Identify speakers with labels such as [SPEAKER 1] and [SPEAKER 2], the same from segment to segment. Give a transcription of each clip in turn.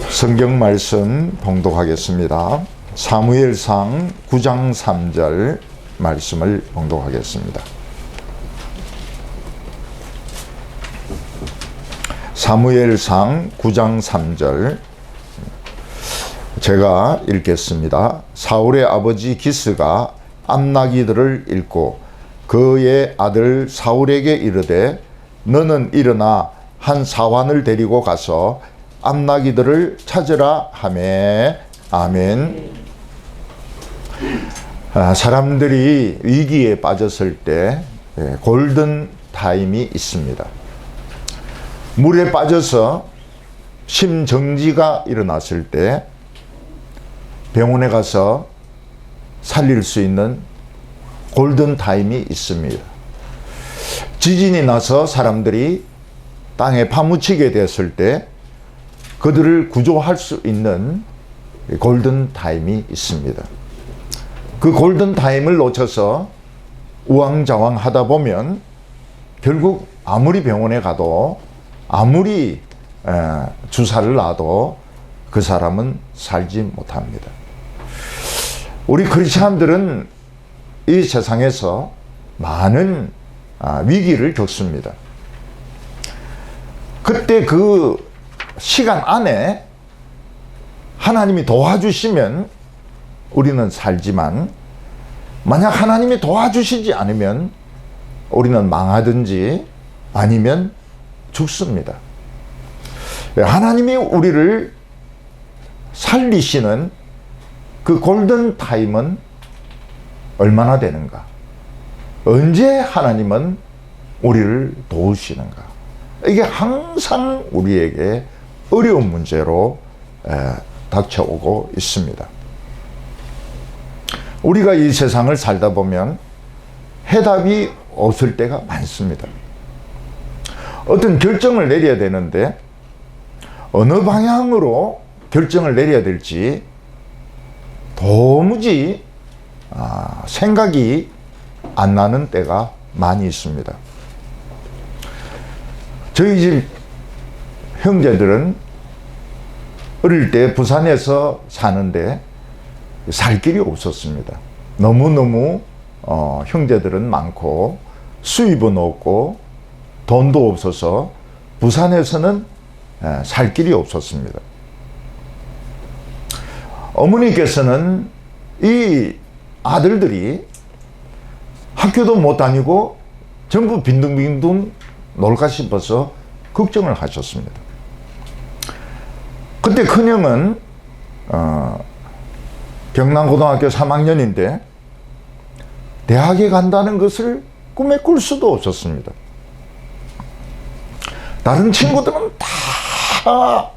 [SPEAKER 1] 성경 말씀 봉독하겠습니다. 사무엘상 9장 3절 말씀을 봉독하겠습니다. 사무엘상 9장 3절 제가 읽겠습니다. 사울의 아버지 기스가 암나기들을 읽고 그의 아들 사울에게 이르되 너는 일어나 한 사환을 데리고 가서 암나기들을 찾으라 하매. 아멘. 사람들이 위기에 빠졌을 때 골든 타임이 있습니다. 물에 빠져서 심정지가 일어났을 때 병원에 가서 살릴 수 있는 골든 타임이 있습니다. 지진이 나서 사람들이 땅에 파묻히게 됐을 때 그들을 구조할 수 있는 골든 타임이 있습니다. 그 골든 타임을 놓쳐서 우왕좌왕 하다 보면 결국 아무리 병원에 가도 아무리 주사를 놔도 그 사람은 살지 못합니다. 우리 크리스찬들은 이 세상에서 많은 위기를 겪습니다. 그때 그 시간 안에 하나님이 도와주시면 우리는 살지만 만약 하나님이 도와주시지 않으면 우리는 망하든지 아니면 죽습니다. 하나님이 우리를 살리시는 그 골든 타임은 얼마나 되는가? 언제 하나님은 우리를 도우시는가? 이게 항상 우리에게 어려운 문제로 닥쳐오고 있습니다. 우리가 이 세상을 살다 보면 해답이 없을 때가 많습니다. 어떤 결정을 내려야 되는데 어느 방향으로 결정을 내려야 될지 도무지 생각이 안 나는 때가 많이 있습니다. 저희 집 형제들은 어릴 때 부산에서 사는데 살 길이 없었습니다. 너무너무 형제들은 많고 수입은 없고 돈도 없어서 부산에서는 살 길이 없었습니다. 어머니께서는 이 아들들이 학교도 못 다니고 전부 빈둥빈둥 놀까 싶어서 걱정을 하셨습니다. 그때 큰형은 경남고등학교 3학년인데 대학에 간다는 것을 꿈에 꿀 수도 없었습니다. 다른 친구들은 다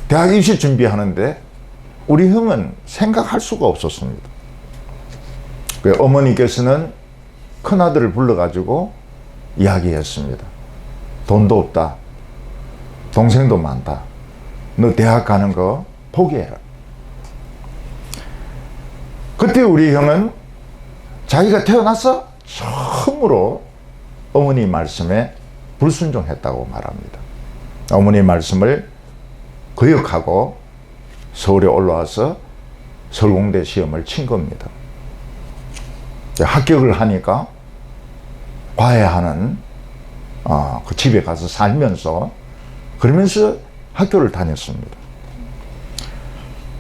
[SPEAKER 1] 대학 입시 준비하는데 우리 형은 생각할 수가 없었습니다. 어머니께서는 큰아들을 불러가지고 이야기했습니다. 돈도 없다. 동생도 많다. 너 대학 가는 거 포기해라. 그때 우리 형은 자기가 태어나서 처음으로 어머니 말씀에 불순종했다고 말합니다. 어머니 말씀을 거역하고 서울에 올라와서 서울공대 시험을 친 겁니다. 합격을 하니까 과외하는 그 집에 가서 살면서 그러면서 학교를 다녔습니다.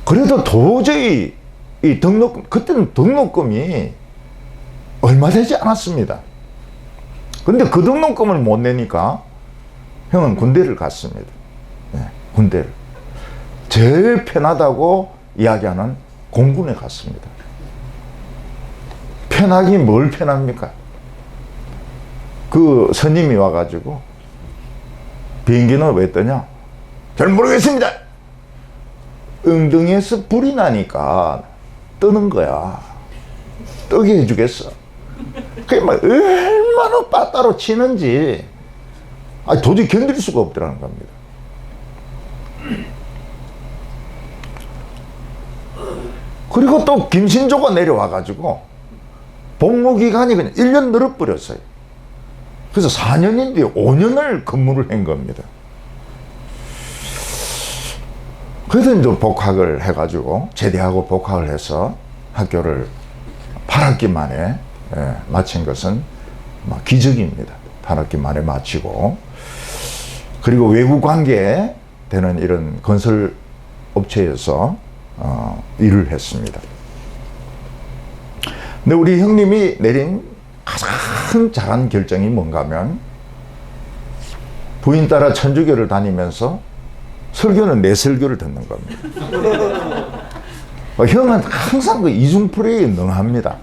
[SPEAKER 1] 그래도 도저히 이 그때는 등록금이 얼마 되지 않았습니다. 근데 그 등록금을 못 내니까 형은 군대를 갔습니다. 군대를. 제일 편하다고 이야기하는 공군에 갔습니다. 편하기 뭘 편합니까? 그 선임이 와가지고 비행기는 왜 떠냐? 잘 모르겠습니다. 엉덩이에서 불이 나니까 뜨는 거야. 뜨게 해주겠어. 그게 막 얼마나 빠따로 치는지 도저히 견딜 수가 없더라는 겁니다. 그리고 또 김신조가 내려와가지고 복무기간이 그냥 1년 늘어버렸어요. 그래서 4년인데 5년을 근무를 한 겁니다. 그래도 이제 복학을 해가지고 제대하고 복학을 해서 학교를 8학기 만에 마친 것은 기적입니다. 8학기 만에 마치고, 그리고 외국 관계 되는 이런 건설 업체에서 일을 했습니다. 근데 우리 형님이 내린 가장 잘한 결정이 뭔가 하면, 부인 따라 천주교를 다니면서 설교는 내 설교를 듣는 겁니다. 형은 항상 그 이중풀이에 능합니다.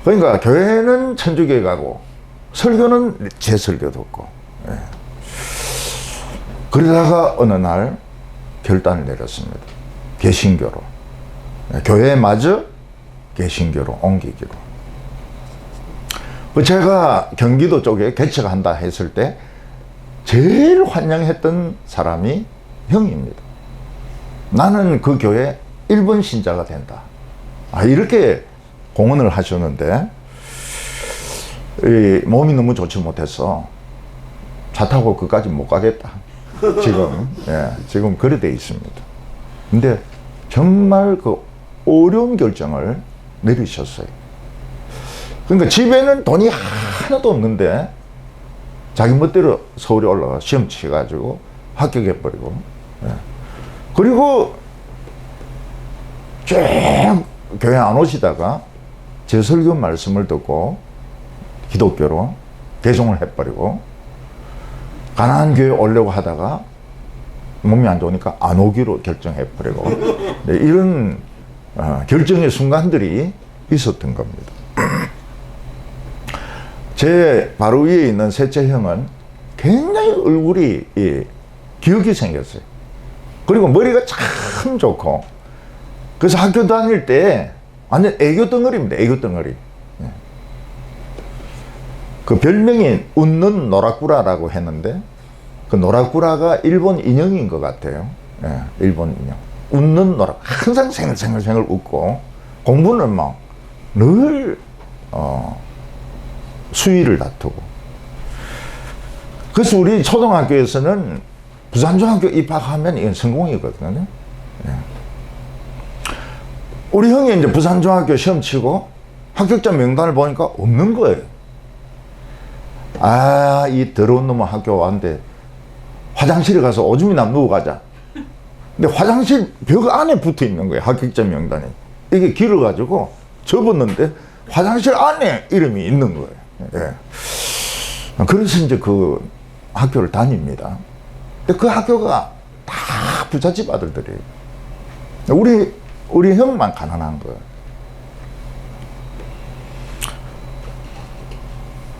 [SPEAKER 1] 그러니까 교회는 천주교에 가고 설교는 제 설교 듣고. 그러다가 어느 날 결단을 내렸습니다. 개신교로, 교회마저 개신교로 옮기기로. 제가 경기도 쪽에 개척한다 했을 때 제일 환영했던 사람이 형입니다. 나는 그 교회 1번 신자가 된다, 이렇게 공언을 하셨는데, 몸이 너무 좋지 못해서 차 타고 그까지 못 가겠다, 지금 그래 돼 있습니다. 근데 정말 그 어려운 결정을 내리셨어요. 그러니까 집에는 돈이 하나도 없는데 자기 멋대로 서울에 올라가 시험 치가지고 합격해버리고, 그리고 쭉 교회 안 오시다가 제 설교 말씀을 듣고 기독교로 개종을 해버리고, 가나안 교회 오려고 하다가 몸이 안 좋으니까 안 오기로 결정해버리고, 이런 결정의 순간들이 있었던 겁니다. 제 바로 위에 있는 셋째 형은 굉장히 얼굴이 기억이 생겼어요. 그리고 머리가 참 좋고, 그래서 학교 다닐 때 완전 애교 덩어리입니다. 애교 덩어리. 그 별명이 웃는 노라꾸라라고 했는데, 그 노라꾸라가 일본 인형인 것 같아요. 일본 인형. 웃는 노라, 항상 생글생글 웃고, 공부는 막 늘 수위를 다투고. 그래서 우리 초등학교에서는 부산중학교 입학하면 이건 성공이거든요. 우리 형이 이제 부산중학교 시험 치고 합격자 명단을 보니까 없는 거예요. 이 더러운 놈은 학교 왔는데 화장실에 가서 오줌이나 누워 가자. 근데 화장실 벽 안에 붙어 있는 거예요, 합격자 명단이. 이게 길어가지고 접었는데 화장실 안에 이름이 있는 거예요. 그래서 이제 그 학교를 다닙니다. 근데 그 학교가 다 부잣집 아들들이에요. 우리 형만 가난한 거예요.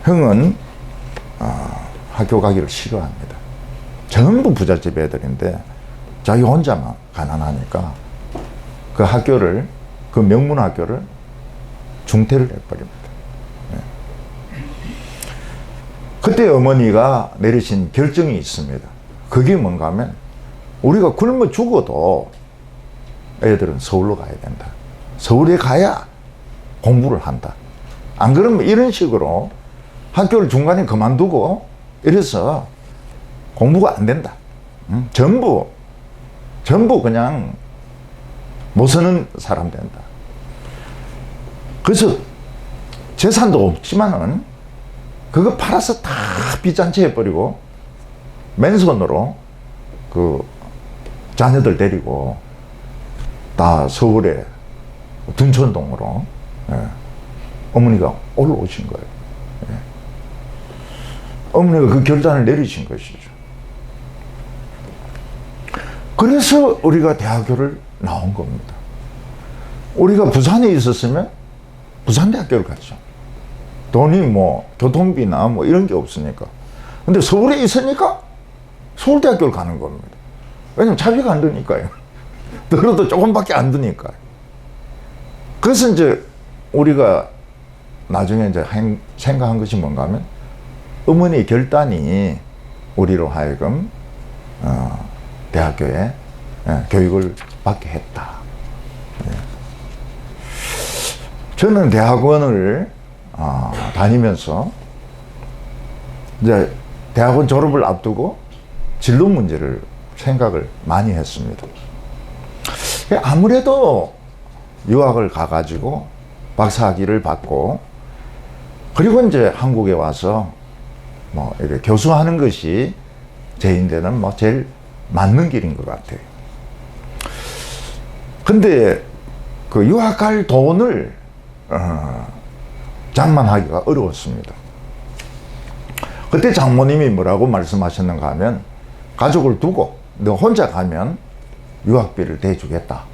[SPEAKER 1] 형은 학교 가기를 싫어합니다. 전부 부잣집 애들인데 자기 혼자만 가난하니까 그 학교를, 그 명문 학교를 중퇴를 해버립니다. 그때 어머니가 내리신 결정이 있습니다. 그게 뭔가 하면, 우리가 굶어 죽어도 애들은 서울로 가야 된다. 서울에 가야 공부를 한다. 안 그러면 이런 식으로 학교를 중간에 그만두고 이래서 공부가 안 된다. 전부 그냥 못 사는 사람 된다. 그래서 재산도 없지만은 그거 팔아서 다 빚잔치 해버리고 맨손으로 그 자녀들 데리고 다 서울에 둔천동으로 어머니가 올라오신 거예요. 어머니가 그 결단을 내리신 것이죠. 그래서 우리가 대학교를 나온 겁니다. 우리가 부산에 있었으면 부산대학교를 갔죠. 돈이 뭐 교통비나 뭐 이런 게 없으니까. 근데 서울에 있으니까 서울대학교를 가는 겁니다. 왜냐면 차비가 안 드니까요. 들어도 조금밖에 안 드니까요. 그래서 이제 우리가 나중에 이제 생각한 것이 뭔가 하면, 어머니 결단이 우리로 하여금 대학교에 교육을 받게 했다. 저는 대학원을 다니면서 이제 대학원 졸업을 앞두고 진로 문제를 생각을 많이 했습니다. 아무래도 유학을 가가지고 박사학위를 받고 그리고 이제 한국에 와서 뭐 이렇게 교수하는 것이 제인데는 뭐 제일 맞는 길인 것 같아요. 근데 그 유학 갈 돈을 장만하기가 어려웠습니다. 그때 장모님이 뭐라고 말씀하셨는가 하면 가족을 두고 너 혼자 가면 유학비를 대주겠다.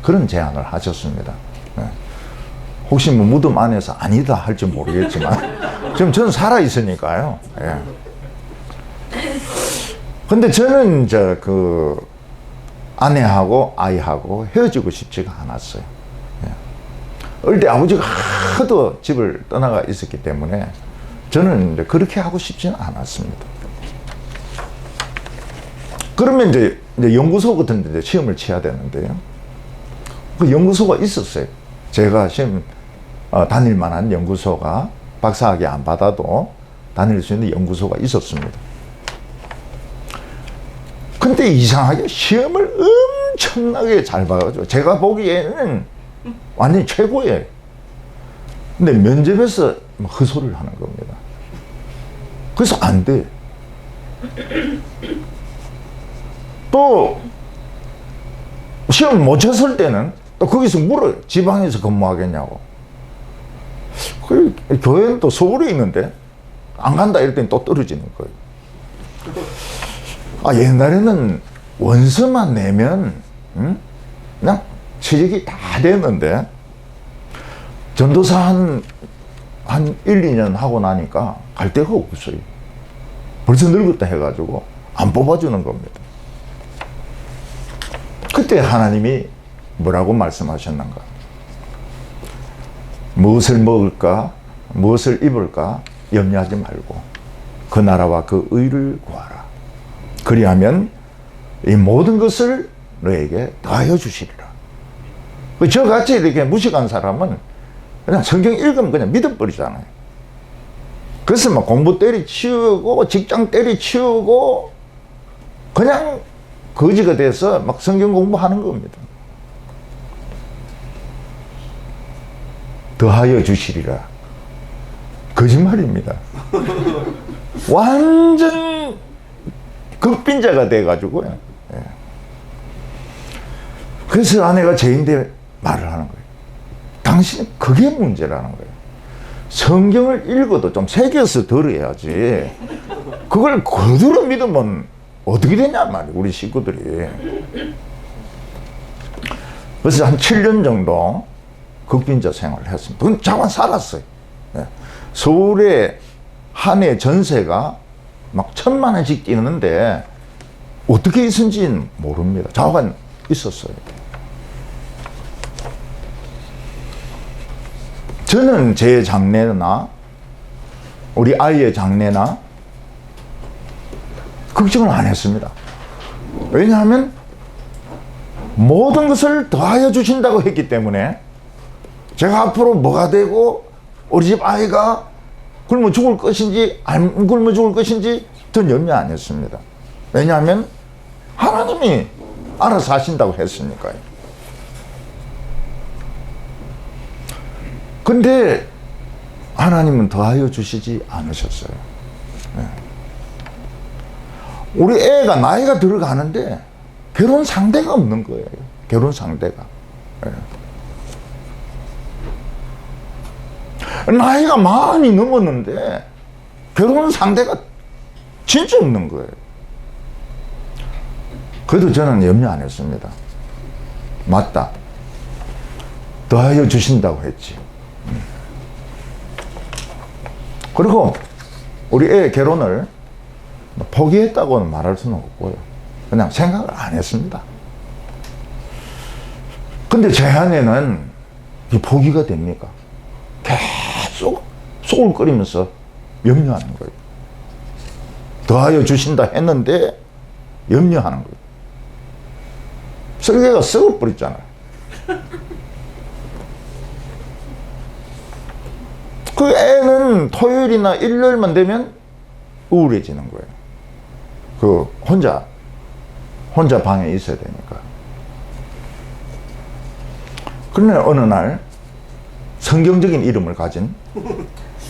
[SPEAKER 1] 그런 제안을 하셨습니다. 혹시 뭐 무덤 안에서 아니다 할지 모르겠지만 지금 저는 살아있으니까요. 예. 근데 저는 이제 그 아내하고 아이하고 헤어지고 싶지가 않았어요. 예. 어릴 때 아버지가 하도 집을 떠나가 있었기 때문에 저는 이제 그렇게 하고 싶지는 않았습니다. 그러면 이제 연구소 같은 데 시험을 쳐야 되는데요. 그 연구소가 있었어요. 제가 시험 다닐 만한 연구소가 박사학위 안 받아도 다닐 수 있는 연구소가 있었습니다. 근데 이상하게 시험을 엄청나게 잘 봐가지고 제가 보기에는 완전히 최고예요. 근데 면접에서 헛소리를 하는 겁니다. 그래서 안 돼. 또 시험 못 쳤을 때는 또 거기서 물어요. 지방에서 근무하겠냐고. 그 교회는 또 서울에 있는데 안 간다 이럴 때는 또 떨어지는 거예요. 옛날에는 원서만 내면 그냥 취직이 다 됐는데 전도사 한 1, 2년 하고 나니까 갈 데가 없어요. 벌써 늙었다 해가지고 안 뽑아주는 겁니다. 그때 하나님이 뭐라고 말씀하셨는가? 무엇을 먹을까? 무엇을 입을까? 염려하지 말고 그 나라와 그 의를 구하라. 그리하면 이 모든 것을 너에게 더하여 주시리라. 저같이 이렇게 무식한 사람은 그냥 성경 읽으면 그냥 믿어버리잖아요. 그래서 막 공부 때리치우고 직장 때리치우고 그냥 거지가 돼서 막 성경 공부하는 겁니다. 더하여 주시리라. 거짓말입니다. 완전 극빈자가 돼가지고요. 예. 그래서 아내가 제인데 말을 하는 거예요. 당신은 그게 문제라는 거예요. 성경을 읽어도 좀 새겨서 들어야지. 그걸 그대로 믿으면 어떻게 되냐 말이에요. 우리 식구들이. 그래서 한 7년 정도 극빈자 생활을 했습니다. 그건 잠깐 살았어요. 예. 서울에 한 해 전세가 막 1,000만 원씩 뛰는데 어떻게 있은지는 모릅니다. 잠깐 있었어요. 저는 제 장래나 우리 아이의 장래나 걱정을 안 했습니다. 왜냐하면 모든 것을 더하여 주신다고 했기 때문에 제가 앞으로 뭐가 되고 우리 집 아이가 굶어 죽을 것인지 안 굶어 죽을 것인지 전 염려 안 했습니다. 왜냐하면 하나님이 알아서 하신다고 했으니까요. 근데 하나님은 더하여 주시지 않으셨어요. 네. 우리 애가 나이가 들어가는데 결혼 상대가 없는 거예요. 결혼 상대가. 네. 나이가 많이 넘었는데 결혼 상대가 진짜 없는 거예요. 그래도 저는 염려 안 했습니다. 맞다. 더하여 주신다고 했지. 그리고 우리 애 결혼을 포기했다고는 말할 수는 없고요. 그냥 생각을 안 했습니다. 근데 제 아내는 포기가 됩니까? 계속 소울거리면서 염려하는 거예요. 더하여 주신다 했는데 염려하는 거예요. 설계가 썩어버렸잖아요. 그 애는 토요일이나 일요일만 되면 우울해지는 거예요. 그 혼자 혼자 방에 있어야 되니까. 그러나 어느 날 성경적인 이름을 가진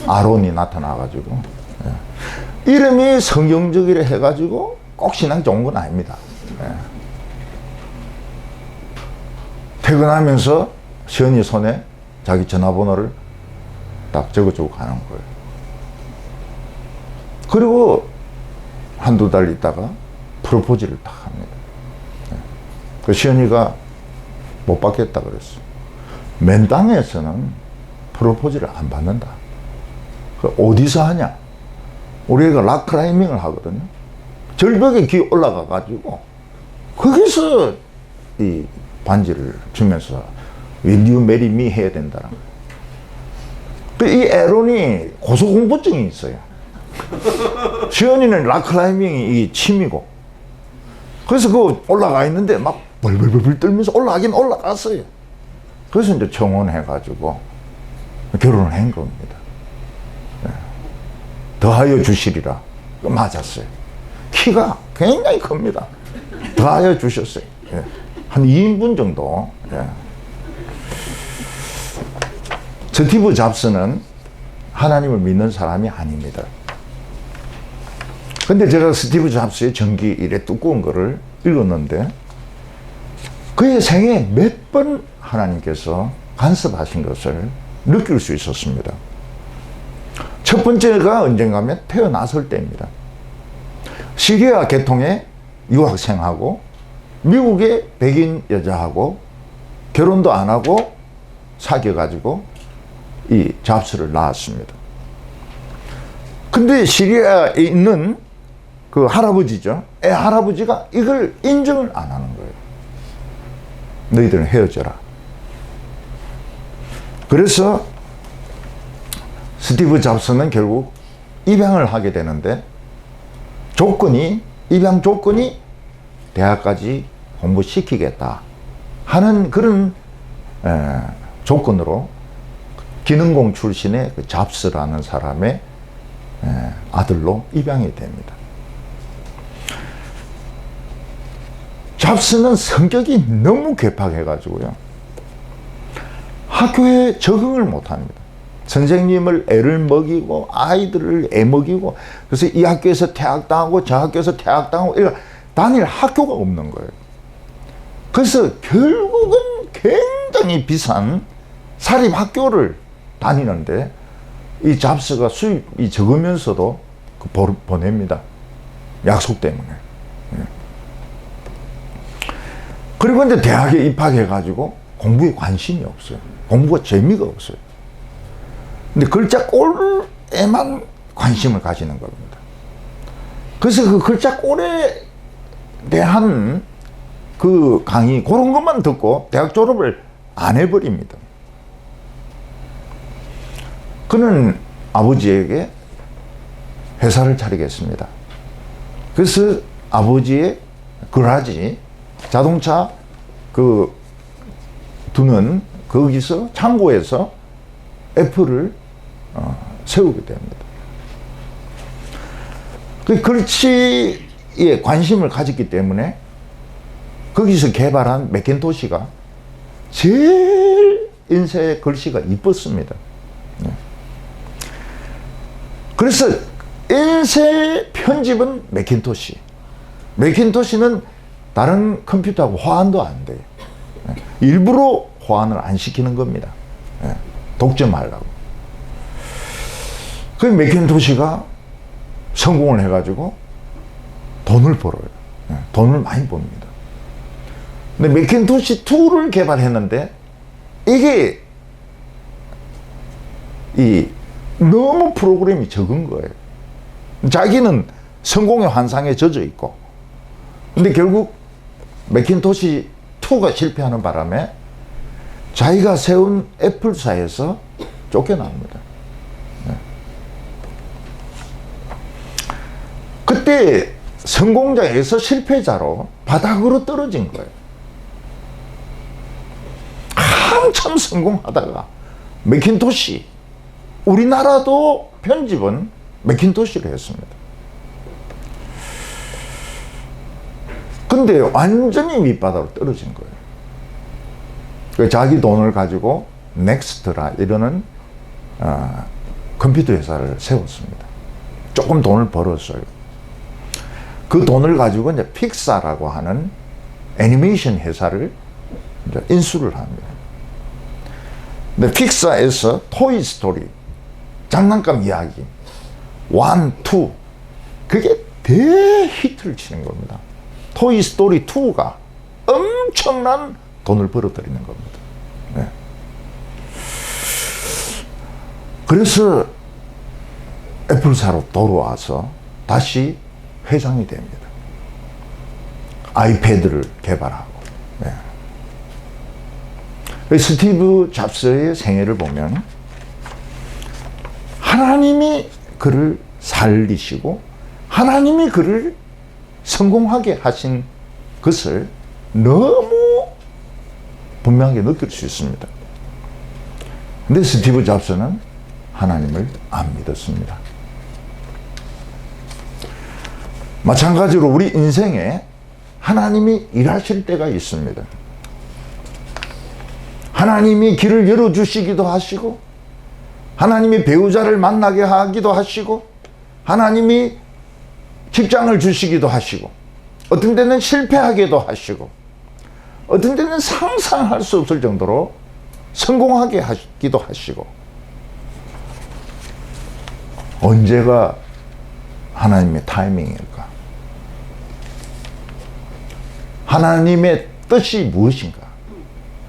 [SPEAKER 1] 아론이 나타나가지고, 이름이 성경적이라 해가지고 꼭 신앙 좋은 건 아닙니다. 퇴근하면서 시연이 손에 자기 전화번호를 딱 적어주고 가는 거예요. 그리고 한두 달 있다가 프로포즈를 딱 합니다. 그 시연이가 못 받겠다 그랬어. 맨 땅에서는 프로포즈를 안 받는다. 어디서 하냐? 우리가 락클라이밍을 하거든요. 절벽에 기 올라가 가지고 거기서 이 반지를 주면서 Will you marry me 해야 된다는 거예요. 이 에론이 고소공포증이 있어요. 시연이는 락클라이밍이 이 취미고, 그래서 그 올라가 있는데 막 벌벌벌 떨면서 올라가긴 올라갔어요. 그래서 이제 청혼해가지고 결혼을 한 겁니다. 더하여 주시리라. 맞았어요. 키가 굉장히 큽니다. 더하여 주셨어요. 한 2인분 정도. 스티브 잡스는 하나님을 믿는 사람이 아닙니다. 근데 제가 스티브 잡스의 전기 이래 두꺼운 거를 읽었는데, 그의 생에 몇 번 하나님께서 간섭하신 것을 느낄 수 있었습니다. 첫 번째가 언젠가면 태어났을 때입니다. 시리아 계통의 유학생하고 미국의 백인 여자하고 결혼도 안 하고 사귀어가지고 이 잡스를 낳았습니다. 근데 시리아에 있는 그 할아버지죠. 애 할아버지가 이걸 인정을 안 하는 거예요. 너희들은 헤어져라. 그래서 스티브 잡스는 결국 입양을 하게 되는데, 입양 조건이 대학까지 공부시키겠다 하는 그런 조건으로 기능공 출신의 그 잡스라는 사람의 아들로 입양이 됩니다. 잡스는 성격이 너무 괴팍해가지고요, 학교에 적응을 못합니다. 선생님을 애를 먹이고 아이들을 애 먹이고, 그래서 이 학교에서 퇴학당하고 저 학교에서 퇴학당하고 다닐 학교가 없는 거예요. 그래서 결국은 굉장히 비싼 사립학교를 다니는데 이 잡스가 수입이 적으면서도 보냅니다. 약속 때문에. 그리고 이제 대학에 입학해가지고 공부에 관심이 없어요. 공부가 재미가 없어요. 근데 글자 꼴에만 관심을 가지는 겁니다. 그래서 그 글자 꼴에 대한 그 강의, 그런 것만 듣고 대학 졸업을 안 해버립니다. 그는 아버지에게 회사를 차리겠습니다. 그래서 아버지의 그라지, 자동차 그 두는 거기서 창고에서 애플을 세우게 됩니다. 그 글씨에 관심을 가졌기 때문에 거기서 개발한 맥킨토시가 제일 인쇄 글씨가 이뻤습니다. 그래서 인쇄 편집은 맥킨토시. 맥킨토시는 다른 컴퓨터하고 호환도 안 돼요. 일부러 호환을 안 시키는 겁니다. 독점하려고. 그 맥킨토시가 성공을 해가지고 돈을 벌어요. 돈을 많이 법니다. 근데 맥킨토시 2를 개발했는데 이게 너무 프로그램이 적은 거예요. 자기는 성공의 환상에 젖어 있고, 근데 결국 맥킨토시 2가 실패하는 바람에 자기가 세운 애플사에서 쫓겨납니다. 그때 성공자에서 실패자로 바닥으로 떨어진 거예요. 한참 성공하다가 맥킨토시, 우리나라도 편집은 맥킨토시로 했습니다. 근데 완전히 밑바닥으로 떨어진 거예요. 자기 돈을 가지고 넥스트라 이러는 컴퓨터 회사를 세웠습니다. 조금 돈을 벌었어요. 그 돈을 가지고 이제 픽사라고 하는 애니메이션 회사를 이제 인수를 합니다. 근데 픽사에서 토이 스토리, 장난감 이야기, 1, 2, 그게 대히트를 치는 겁니다. 토이 스토리 2가 엄청난 돈을 벌어들이는 겁니다. 네. 그래서 애플사로 돌아와서 다시 회장이 됩니다. 아이패드를 개발하고. 네. 스티브 잡스의 생애를 보면 하나님이 그를 살리시고 하나님이 그를 성공하게 하신 것을 너무 분명하게 느낄 수 있습니다. 근데 스티브 잡스는 하나님을 안 믿었습니다. 마찬가지로 우리 인생에 하나님이 일하실 때가 있습니다. 하나님이 길을 열어주시기도 하시고 하나님이 배우자를 만나게 하기도 하시고 하나님이 직장을 주시기도 하시고 어떤 때는 실패하게도 하시고 어떤 때는 상상할 수 없을 정도로 성공하게 하기도 하시고 언제가 하나님의 타이밍일까? 하나님의 뜻이 무엇인가?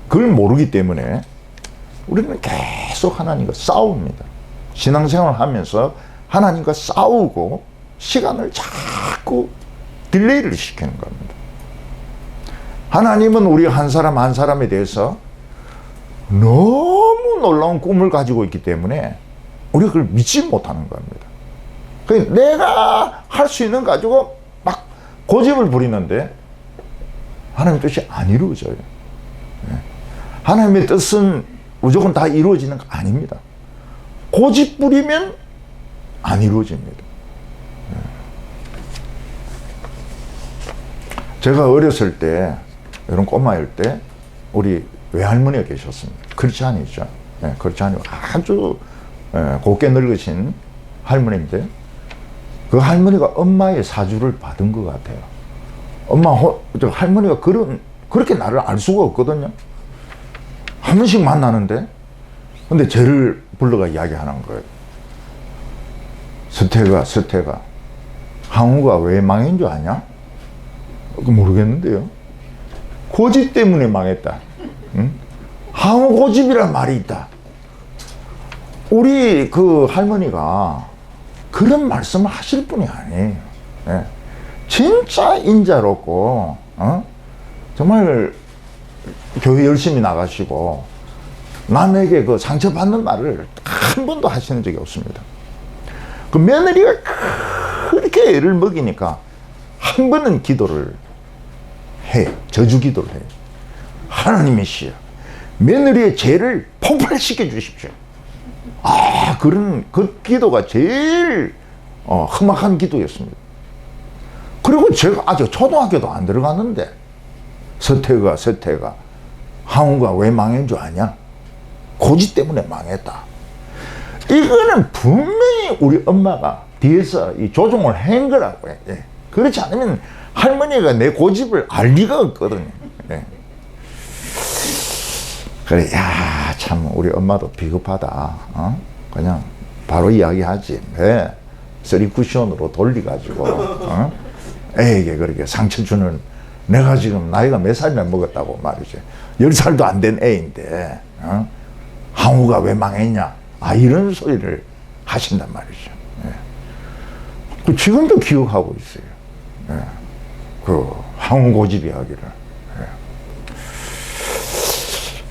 [SPEAKER 1] 그걸 모르기 때문에 우리는 계속 하나님과 싸웁니다. 신앙생활을 하면서 하나님과 싸우고 시간을 자꾸 딜레이를 시키는 겁니다. 하나님은 우리 한 사람 한 사람에 대해서 너무 놀라운 꿈을 가지고 있기 때문에 우리가 그걸 믿지 못하는 겁니다. 그러니까 내가 할 수 있는 거 가지고 막 고집을 부리는데 하나님의 뜻이 안 이루어져요. 하나님의 뜻은 무조건 다 이루어지는 거 아닙니다. 고집 부리면 안 이루어집니다. 제가 어렸을 때, 이런 꼬마일 때, 우리 외할머니가 계셨습니다. 크리스찬이죠. 크리스찬이 아주 곱게 늙으신 할머니인데, 그 할머니가 엄마의 사주를 받은 것 같아요. 할머니가 그렇게 나를 알 수가 없거든요. 한 번씩 만나는데, 근데 쟤를 불러가 이야기하는 거예요. 서태가, 항우가 왜 망인 줄 아냐? 모르겠는데요. 고집 때문에 망했다. 응? 항우 고집이란 말이 있다. 우리 그 할머니가 그런 말씀을 하실 분이 아니에요. 네. 진짜 인자롭고, 정말 교회 열심히 나가시고, 남에게 그 상처받는 말을 한 번도 하시는 적이 없습니다. 그 며느리가 그렇게 애를 먹이니까 한 번은 기도를 해. 저주 기도를 해. 하나님이시여, 며느리의 죄를 폭발시켜 주십시오. 그 기도가 제일 험악한 기도였습니다. 그리고 제가 아직 초등학교도 안 들어갔는데 서태가 항우가 왜 망한 줄 아냐? 고집 때문에 망했다. 이거는 분명히 우리 엄마가 뒤에서 이 조종을 한 거라고 해. 그렇지 않으면 할머니가 내 고집을 알 리가 없거든요. 그래, 참 우리 엄마도 비겁하다. 그냥 바로 이야기하지. 왜 쓰리 쿠션으로 돌려가지고 애에게 그렇게 상처 주는, 내가 지금 나이가 몇 살이나 먹었다고 말이지. 10살도 안 된 애인데 항우가 왜 망했냐? 이런 소리를 하신단 말이죠. 그 지금도 기억하고 있어요. 그 항우 고집 이야기를.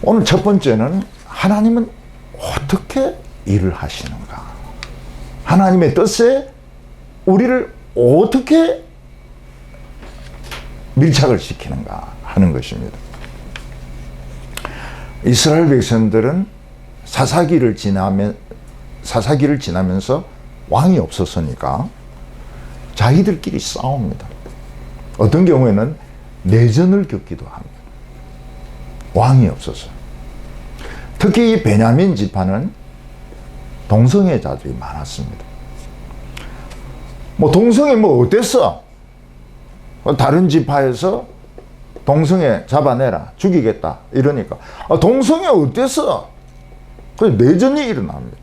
[SPEAKER 1] 오늘 첫 번째는 하나님은 어떻게 일을 하시는가? 하나님의 뜻에 우리를 어떻게 밀착을 시키는가 하는 것입니다. 이스라엘 백성들은 사사기를 지나면서 왕이 없었으니까 자기들끼리 싸웁니다. 어떤 경우에는 내전을 겪기도 합니다. 왕이 없어서. 특히 이 베냐민 지파는 동성애자들이 많았습니다. 뭐 동성애 뭐 어땠어? 다른 지파에서 동성애 잡아내라, 죽이겠다 이러니까 동성애 어땠어? 그 내전이 일어납니다.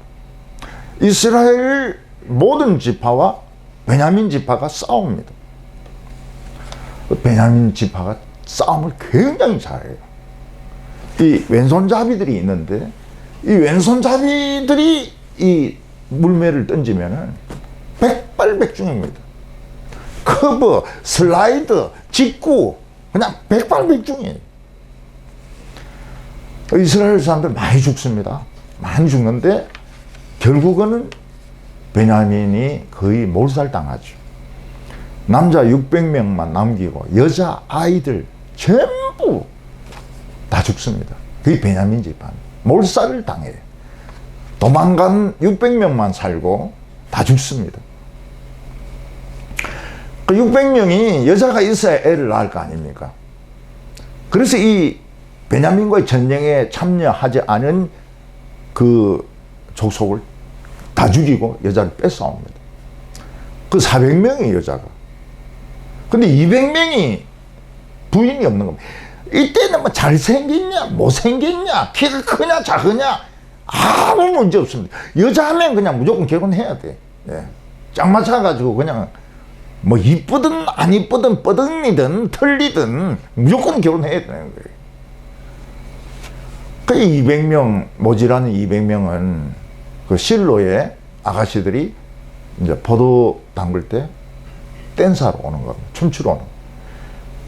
[SPEAKER 1] 이스라엘 모든 지파와 베냐민 지파가 싸웁니다. 베냐민 지파가 싸움을 굉장히 잘해요. 이 왼손잡이들이 있는데 이 왼손잡이들이 이 물매를 던지면은 백발백중입니다. 커버, 슬라이드, 직구 그냥 백발백중이에요. 이스라엘 사람들 많이 죽습니다. 많이 죽는데 결국은 베냐민이 거의 몰살당하죠. 남자 600명만 남기고 여자 아이들 전부 다 죽습니다. 그게 베냐민 집안. 몰살을 당해요. 도망간 600명만 살고 다 죽습니다. 그 600명이 여자가 있어야 애를 낳을 거 아닙니까? 그래서 이 베냐민과의 전쟁에 참여하지 않은 그 족속을 다 죽이고 여자를 뺏어옵니다. 그 400명의 여자가. 근데 200명이 부인이 없는 겁니다. 이때는 뭐 잘생겼냐, 못생겼냐, 키가 크냐, 작으냐, 아무 문제 없습니다. 여자하면 그냥 무조건 결혼해야 돼. 예. 짝 맞춰가지고 그냥 뭐 이쁘든 안 이쁘든 뻐덩이든 털리든 무조건 결혼해야 되는 거예요. 그 200명, 모지라는 200명은 그 실로의 아가씨들이 이제 포도 담글 때 댄스하러 오는 겁니다. 춤추러 오는 겁니다.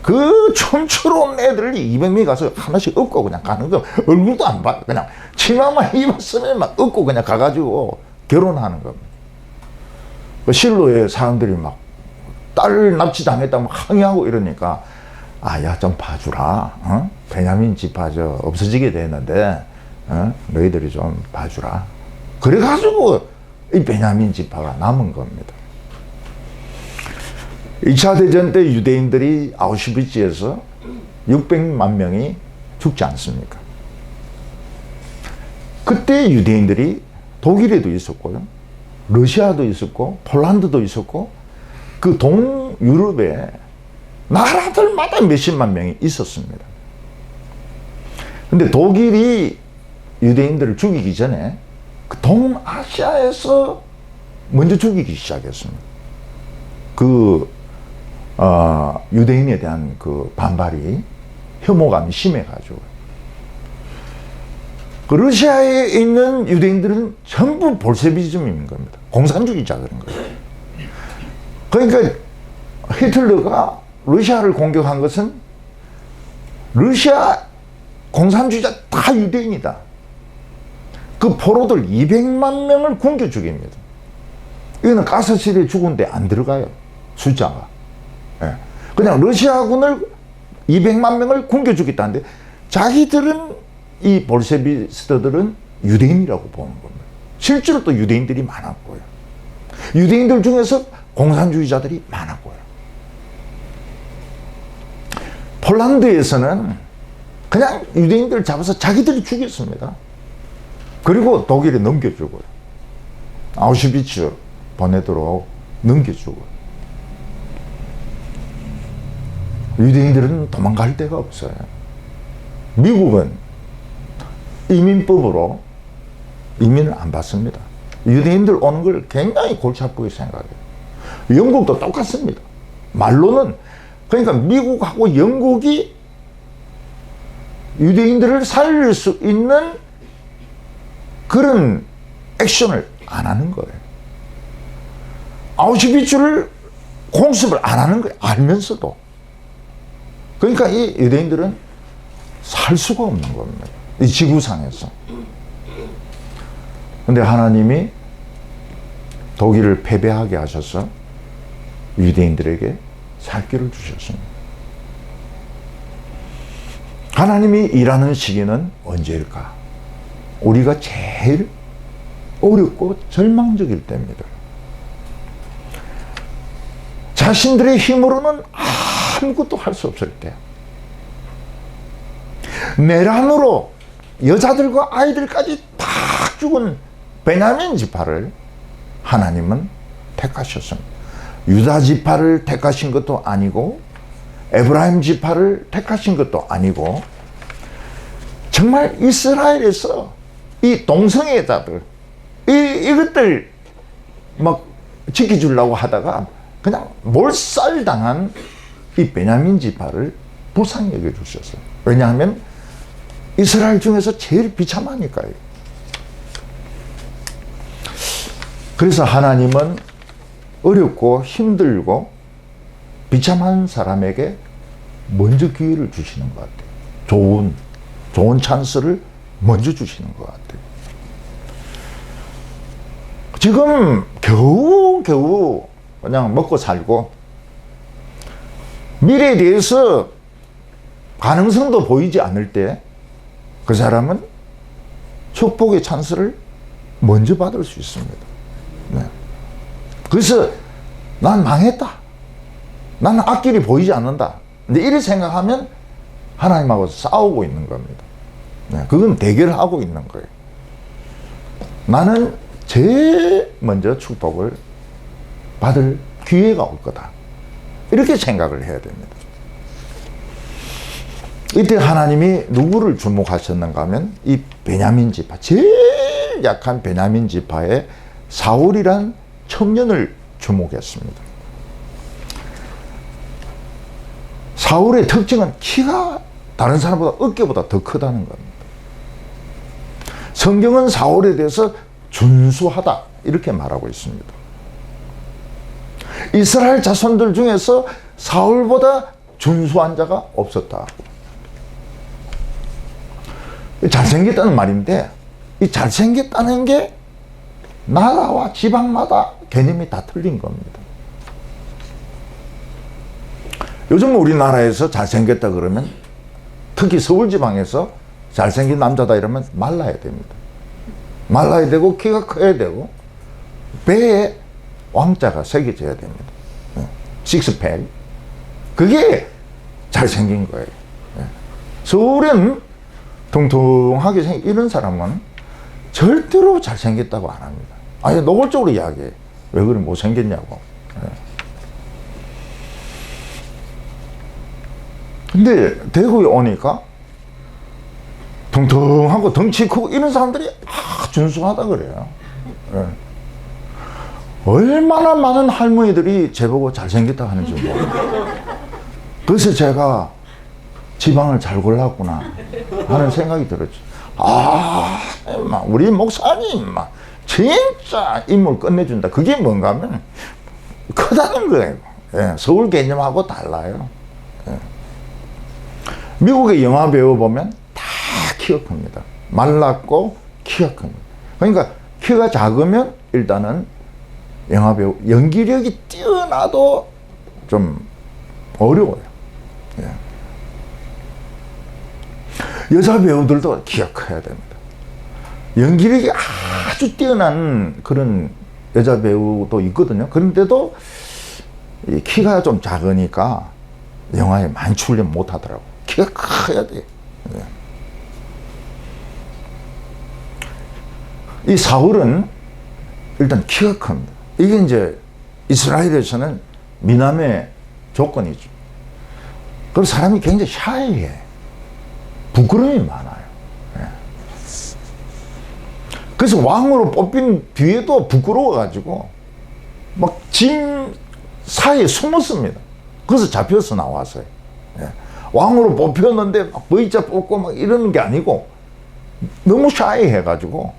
[SPEAKER 1] 그 춤추러 온 애들이 200명이 가서 하나씩 업고 그냥 가는 거. 얼굴도 안 봐. 그냥 치마만 입었으면 막 업고 그냥 가가지고 결혼하는 겁니다. 그 실로의 사람들이 막 딸 납치당했다고 막 항의하고 이러니까 야, 좀 봐주라. 어? 베냐민 지파 없어지게 되는데 너희들이 좀 봐주라. 그래가지고 이 베냐민 지파가 남은 겁니다. 2차 대전 때 유대인들이 아우슈비츠에서 600만 명이 죽지 않습니까? 그때 유대인들이 독일에도 있었고요. 러시아도 있었고 폴란드도 있었고 그 동유럽에 나라들마다 몇십만 명이 있었습니다. 근데 독일이 유대인들을 죽이기 전에 그 동아시아에서 먼저 죽이기 시작했습니다. 그 유대인에 대한 그 반발이 혐오감이 심해가지고 그 러시아에 있는 유대인들은 전부 볼셰비즘인 겁니다. 공산주의자 그런 거예요. 그러니까 히틀러가 러시아를 공격한 것은 러시아 공산주의자 다 유대인이다. 그 포로들 200만 명을 굶겨 죽입니다. 이거는 가스실에 죽은데 안 들어가요. 숫자가. 예. 그냥 러시아군을 200만 명을 굶겨 죽였다는데 자기들은 이 볼셰비스트들은 유대인이라고 보는 겁니다. 실제로 또 유대인들이 많았고요. 유대인들 중에서 공산주의자들이 많았고요. 폴란드에서는 그냥 유대인들 잡아서 자기들이 죽였습니다. 그리고 독일에 넘겨주고요. 아우슈비츠 보내도록 넘겨주고요. 유대인들은 도망갈 데가 없어요. 미국은 이민법으로 이민을 안 받습니다. 유대인들 오는 걸 굉장히 골치 아프게 생각해요. 영국도 똑같습니다. 말로는 그러니까 미국하고 영국이 유대인들을 살릴 수 있는 그런 액션을 안 하는 거예요. 아우슈비츠를 공습을 안 하는 거예요. 알면서도. 그러니까 이 유대인들은 살 수가 없는 겁니다. 이 지구상에서. 근데 하나님이 독일을 패배하게 하셔서 유대인들에게 살 길을 주셨습니다. 하나님이 일하는 시기는 언제일까? 우리가 제일 어렵고 절망적일 때입니다. 자신들의 힘으로는 아무것도 할 수 없을 때, 내란으로 여자들과 아이들까지 다 죽은 베냐민 지파를 하나님은 택하셨습니다. 유다 지파를 택하신 것도 아니고 에브라임 지파를 택하신 것도 아니고, 정말 이스라엘에서 이 동성애자들, 이것들 막 지켜주려고 하다가 그냥 몰살당한 이 베냐민 지파를 불쌍히 여겨주셨어요. 왜냐하면 이스라엘 중에서 제일 비참하니까요. 그래서 하나님은 어렵고 힘들고 비참한 사람에게 먼저 기회를 주시는 것 같아요. 좋은 찬스를 먼저 주시는 것 같아요. 지금 겨우 그냥 먹고 살고 미래에 대해서 가능성도 보이지 않을 때 그 사람은 축복의 찬스를 먼저 받을 수 있습니다. 네. 그래서 난 망했다, 나는 앞길이 보이지 않는다, 근데 이렇게 생각하면 하나님하고 싸우고 있는 겁니다. 네. 그건 대결하고 있는 거예요. 나는 제일 먼저 축복을 받을 기회가 올 거다, 이렇게 생각을 해야 됩니다. 이때 하나님이 누구를 주목하셨는가 하면 이 베냐민 지파, 제일 약한 베냐민 지파의 사울이란 청년을 주목했습니다. 사울의 특징은 키가 다른 사람보다 어깨보다 더 크다는 겁니다. 성경은 사울에 대해서 준수하다 이렇게 말하고 있습니다. 이스라엘 자손들 중에서 사울보다 준수한 자가 없었다. 잘생겼다는 말인데, 이 잘생겼다는 게 나라와 지방마다 개념이 다 틀린 겁니다. 요즘 우리나라에서 잘생겼다 그러면, 특히 서울 지방에서 잘생긴 남자다 이러면 말라야 됩니다. 말라야 되고 키가 커야 되고 배에 왕자가 새겨져야 됩니다. 식스팩. 그게 잘생긴 거예요. 서울은 뚱뚱하게 생긴 이런 사람은 절대로 잘생겼다고 안 합니다. 아니, 노골적으로 이야기해. 왜 그래 못생겼냐고. 근데 대구에 오니까 뚱뚱하고 덩치 크고 이런 사람들이 준수하다 그래요. 얼마나 많은 할머니들이 제보고 잘생겼다 하는지 모르겠어요. 그래서 제가 지방을 잘 골랐구나 하는 생각이 들었죠. 우리 목사님 진짜 인물 끝내준다. 그게 뭔가 하면 크다는 거예요. 서울 개념하고 달라요. 미국의 영화 배우 보면 다 키가 큽니다. 말랐고 키가 큽니다. 그러니까 키가 작으면 일단은 영화 배우 연기력이 뛰어나도 좀 어려워요. 여자 배우들도 키가 커야 됩니다. 연기력이 아주 뛰어난 그런 여자 배우도 있거든요. 그런데도 이 키가 좀 작으니까 영화에 많이 출연 못 하더라고. 키가 커야 돼. 이 사울은 일단 키가 큽니다. 이게 이제 이스라엘에서는 미남의 조건이죠. 그리고 사람이 굉장히 샤이해. 부끄러움이 많아요. 그래서 왕으로 뽑힌 뒤에도 부끄러워가지고 막 짐 사이에 숨었습니다. 그래서 잡혀서 나왔어요. 왕으로 뽑혔는데 막 V자 뽑고 막 이러는 게 아니고 너무 샤이해가지고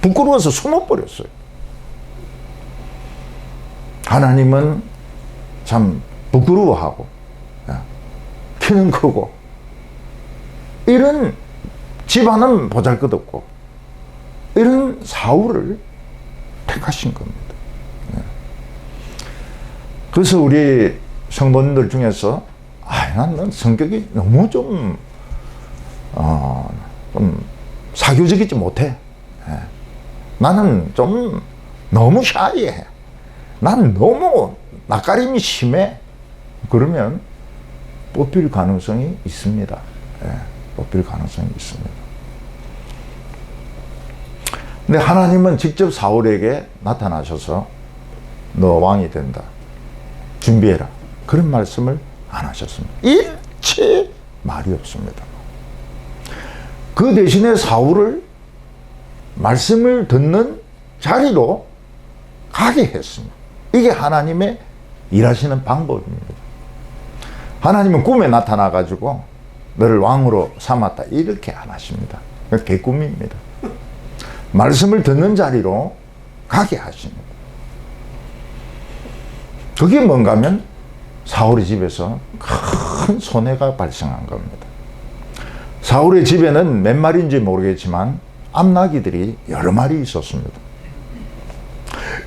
[SPEAKER 1] 부끄러워서 숨어버렸어요. 하나님은 참 부끄러워하고 키는 크고 이런 집안은 보잘것없고 이런 사울을 택하신 겁니다. 그래서 우리 성도님들 중에서 난 성격이 너무 좀 사교적이지 못해. 나는 좀 너무 샤이해. 난 너무 낯가림이 심해. 그러면 뽑힐 가능성이 있습니다. 예, 뽑힐 가능성이 있습니다. 근데 하나님은 직접 사울에게 나타나셔서 너 왕이 된다. 준비해라. 그런 말씀을 안 하셨습니다. 일체 말이 없습니다. 그 대신에 사울을 말씀을 듣는 자리로 가게 했습니다. 이게 하나님의 일하시는 방법입니다. 하나님은 꿈에 나타나 가지고 너를 왕으로 삼았다 이렇게 안 하십니다. 개꿈입니다. 말씀을 듣는 자리로 가게 하십니다. 그게 뭔가 하면 사울의 집에서 큰 손해가 발생한 겁니다. 사울의 집에는 몇 마리인지 모르겠지만 암나귀들이 여러 마리 있었습니다.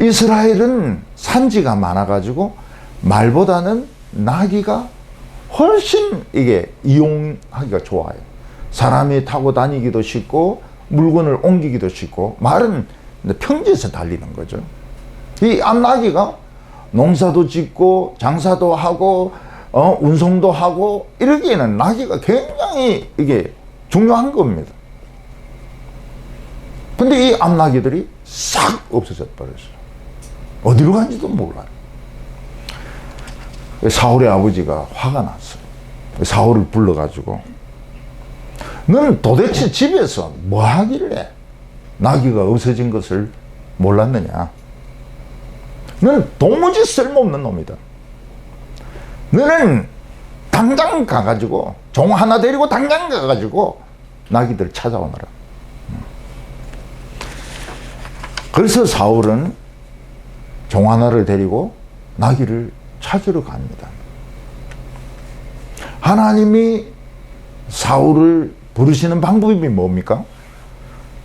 [SPEAKER 1] 이스라엘은 산지가 많아가지고 말보다는 나귀가 훨씬 이게 이용하기가 좋아요. 사람이 타고 다니기도 쉽고 물건을 옮기기도 쉽고, 말은 평지에서 달리는 거죠. 이 암나귀가 농사도 짓고 장사도 하고 운송도 하고 이러기에는 나귀가 굉장히 이게 중요한 겁니다. 근데 이 암나귀들이 싹 없어져 버렸어요. 어디로 간지도 몰라요. 사울의 아버지가 화가 났어요. 사울을 불러가지고 너는 도대체 집에서 뭐 하길래 나귀가 없어진 것을 몰랐느냐. 너는 도무지 쓸모없는 놈이다. 너는 당장 가가지고 종 하나 데리고 당장 가가지고 나귀들 찾아오너라. 그래서 사울은 종 하나를 데리고 나귀를 찾으러 갑니다. 하나님이 사울을 부르시는 방법이 뭡니까?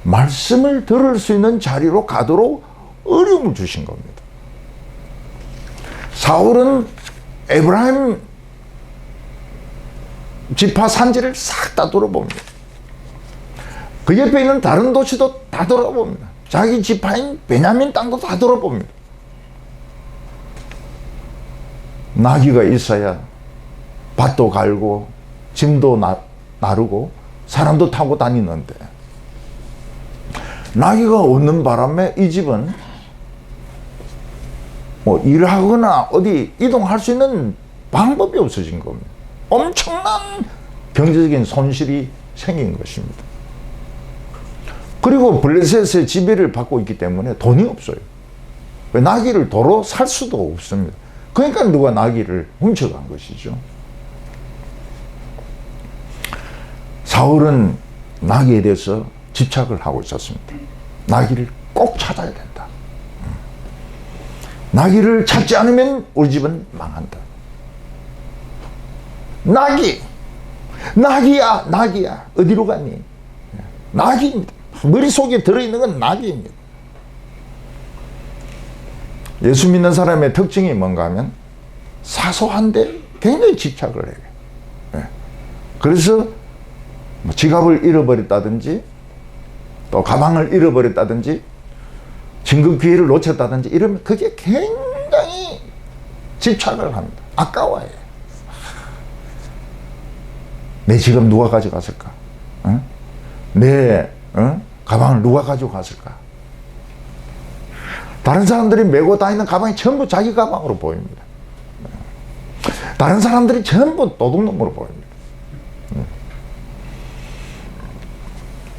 [SPEAKER 1] 말씀을 들을 수 있는 자리로 가도록 어려움을 주신 겁니다. 사울은 에브라임 지파 산지를 싹 다 돌아봅니다. 그 옆에 있는 다른 도시도 다 돌아봅니다. 자기 지파인 베냐민 땅도 다 돌아봅니다. 나귀가 있어야 밭도 갈고 짐도 나르고 사람도 타고 다니는데 나귀가 없는 바람에 이 집은 뭐 일하거나 어디 이동할 수 있는 방법이 없어진 겁니다. 엄청난 경제적인 손실이 생긴 것입니다. 그리고 블레셋의 지배를 받고 있기 때문에 돈이 없어요. 나귀를 도로 살 수도 없습니다. 그러니까 누가 나귀를 훔쳐간 것이죠. 사울은 나귀에 대해서 집착을 하고 있었습니다. 나귀를 꼭 찾아야 된다. 나귀를 찾지 않으면 우리 집은 망한다. 나귀야 어디로 갔니? 나귀입니다. 머릿속에 들어있는 건 나귀입니다. 예수 믿는 사람의 특징이 뭔가 하면 사소한데 굉장히 집착을 해요. 그래서 지갑을 잃어버렸다든지 또 가방을 잃어버렸다든지 진급 기회를 놓쳤다든지 이러면 그게 굉장히 집착을 합니다. 아까워요. 내 지갑 누가 가져갔을까? 내 가방을 누가 가지고 갔을까? 다른 사람들이 메고 다니는 가방이 전부 자기 가방으로 보입니다. 다른 사람들이 전부 도둑놈으로 보입니다.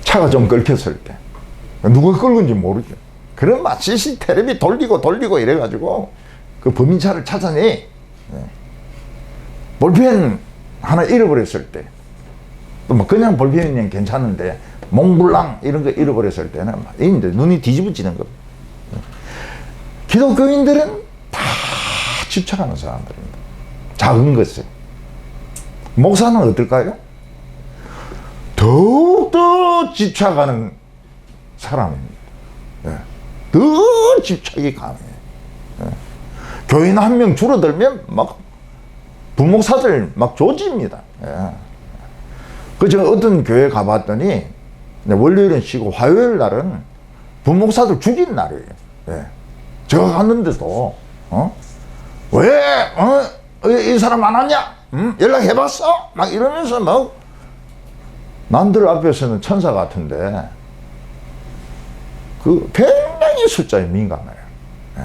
[SPEAKER 1] 차가 좀 끌켰을 때 누가 끌건지 모르죠. 그런 막 CCTV 돌리고 이래가지고 그 범인차를 찾아내. 볼펜 하나 잃어버렸을 때, 또 뭐 그냥 볼펜이면 괜찮은데 몽블랑 이런 거 잃어버렸을 때는 막 눈이 뒤집어지는 겁니다. 기독교인들은 다 집착하는 사람들입니다. 작은 것에. 목사는 어떨까요? 더욱더 집착하는 사람입니다. 더 집착이 강해요. 교인 한 명 줄어들면 막 부목사들 막 조집니다. 제가 어떤 교회 가봤더니 월요일은 쉬고 화요일 날은 부목사들 죽인 날이에요. 제가 갔는데도 왜 이 사람 안 왔냐? 응? 연락해봤어? 막 이러면서 막 남들 앞에서는 천사 같은데 그 굉장히 숫자에 민감해요. 예.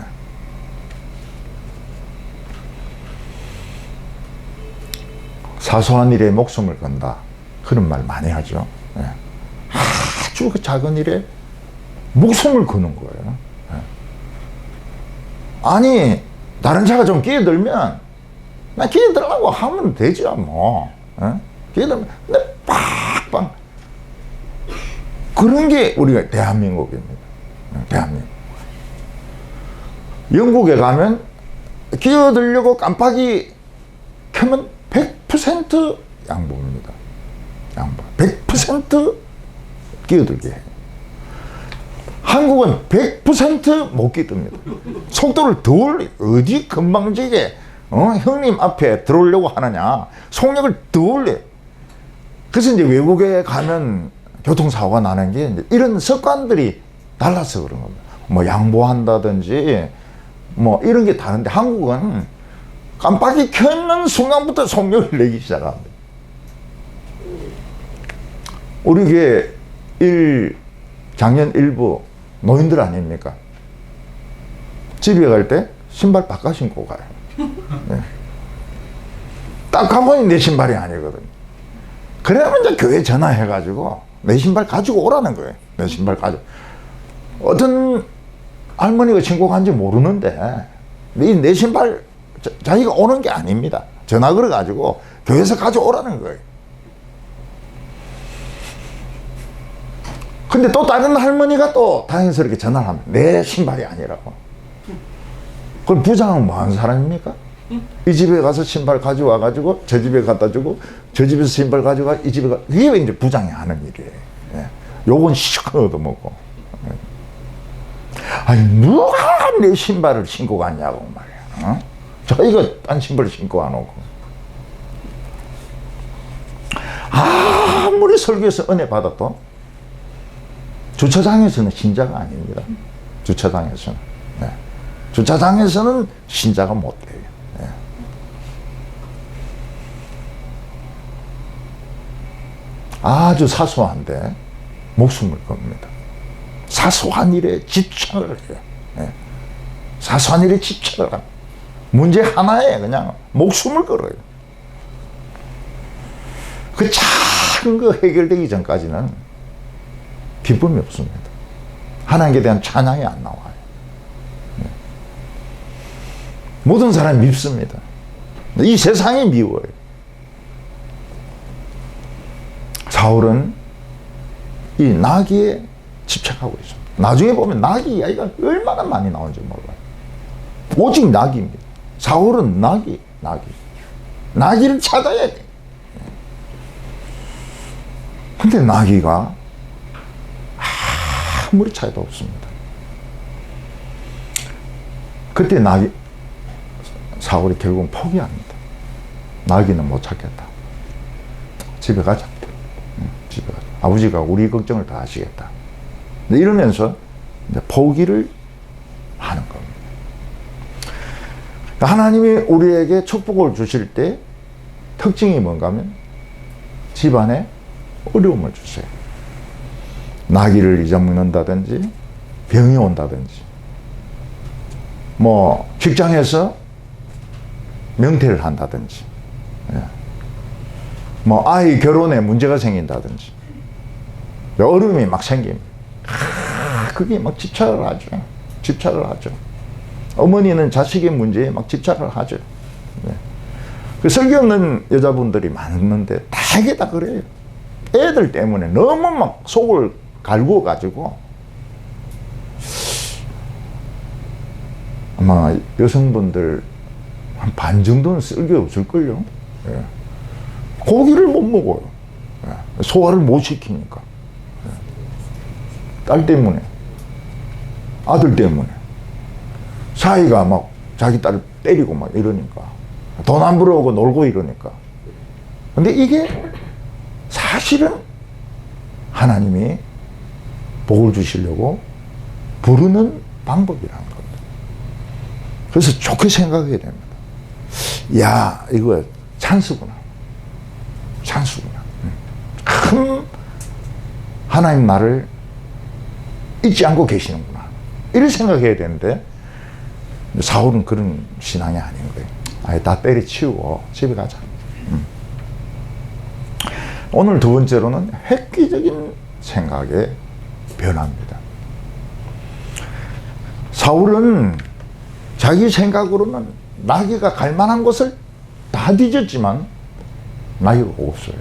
[SPEAKER 1] 사소한 일에 목숨을 건다. 그런 말 많이 하죠. 예. 아주 그 작은 일에 목숨을 거는 거예요. 예. 아니 다른 차가 좀 끼어들면 나 끼어들라고 하면 되죠 뭐. 예? 끼어들면 근데 빡빡 그런 게 우리가 대한민국입니다. 대한민국. 영국에 가면 끼어들려고 깜빡이 켜면 100% 양보입니다. 양보. 100% 끼어들게 해요. 한국은 100% 못 끼듭니다. 속도를 더 올리, 어디 금방지게, 형님 앞에 들어오려고 하느냐. 속력을 더 올려. 그래서 이제 외국에 가면 교통사고가 나는 게 이제 이런 습관들이 달라서 그런 겁니다. 뭐 양보한다든지 뭐 이런 게 다른데 한국은 깜빡이 켜는 순간부터 속력을 내기 시작합니다. 우리 교회 작년 일부 노인들 아닙니까? 집에 갈 때 신발 바꿔 신고 가요. 네. 딱 가보니 내 신발이 아니거든요. 그러면 이제 교회 전화해가지고 내 신발 가지고 오라는 거예요. 내 신발 가지고. 어떤 할머니가 신고 간지 모르는데 내 신발 자기가 오는 게 아닙니다. 전화 걸어가지고 교회에서 가져오라는 거예요. 근데 또 다른 할머니가 또 다행스럽게 전화를 하면 내 신발이 아니라고. 그럼 부장은 뭐 하는 사람입니까? 이 집에 가서 신발 가져와 가지고 저 집에 갖다 주고 저 집에서 신발 가져가 이 집에 가 이게 이제 부장이 하는 일이에요. 예. 요건 시큰 얻어먹고. 예. 아니 누가 내 신발을 신고 갔냐고 말이야. 저희가 딴 신발을 신고 안 오고. 아무리 설교에서 은혜 받아도 주차장에서는 신자가 아닙니다. 주차장에서는. 네. 주차장에서는 신자가 못 돼요. 네. 아주 사소한데 목숨을 겁니다. 사소한 일에 집착을 해요. 네. 사소한 일에 집착을 합니다. 문제 하나에 그냥 목숨을 걸어요. 그 작은 거 해결되기 전까지는 기쁨이 없습니다. 하나님께 대한 찬양이 안 나와요. 네. 모든 사람이 밉습니다. 이 세상이 미워요. 사울은 이 나귀에 집착하고 있습니다. 나중에 보면 나귀 이야기가 얼마나 많이 나오는지 몰라요. 오직 나귀입니다. 사울은 나귀를 찾아야 돼. 근데 나귀가 아무리 차이도 없습니다. 그때 사울이 결국 포기합니다. 나귀는 못 찾겠다. 집에 가자. 집에 가자. 아버지가 우리 걱정을 다 하시겠다. 이러면서 이제 포기를 하는 겁니다. 하나님이 우리에게 축복을 주실 때 특징이 뭔가 하면 집안에 어려움을 주세요. 나귀를 잊어먹는다든지 병이 온다든지 뭐 직장에서 명퇴를 한다든지 뭐 아이 결혼에 문제가 생긴다든지 어려움이 막 생깁니다. 그게 막 집착을 하죠. 어머니는 자식의 문제에 막 집착을 하죠. 그 설교 없는 여자분들이 많은데 다 이게 다 그래요. 애들 때문에 너무 막 속을 갈구어 가지고 아마 여성분들 한 반 정도는 쓸 게 없을걸요. 예. 고기를 못 먹어요. 예. 소화를 못 시키니까. 예. 딸 때문에, 아들 때문에. 사이가 막 자기 딸을 때리고 막 이러니까. 돈 안 벌어오고 놀고 이러니까. 근데 이게 사실은 하나님이 복을 주시려고 부르는 방법이라는 겁니다. 그래서 좋게 생각해야 됩니다. 야, 이거 찬스구나. 찬스구나. 큰 하나님 나를 잊지 않고 계시는구나. 이렇게 생각해야 되는데 사울은 그런 신앙이 아닌 거예요. 아예 다 때려치우고 집에 가자. 오늘 두 번째로는 획기적인 생각의 변화입니다. 사울은 자기 생각으로는 나귀가 갈 만한 곳을 다 뒤졌지만 나귀가 없어요.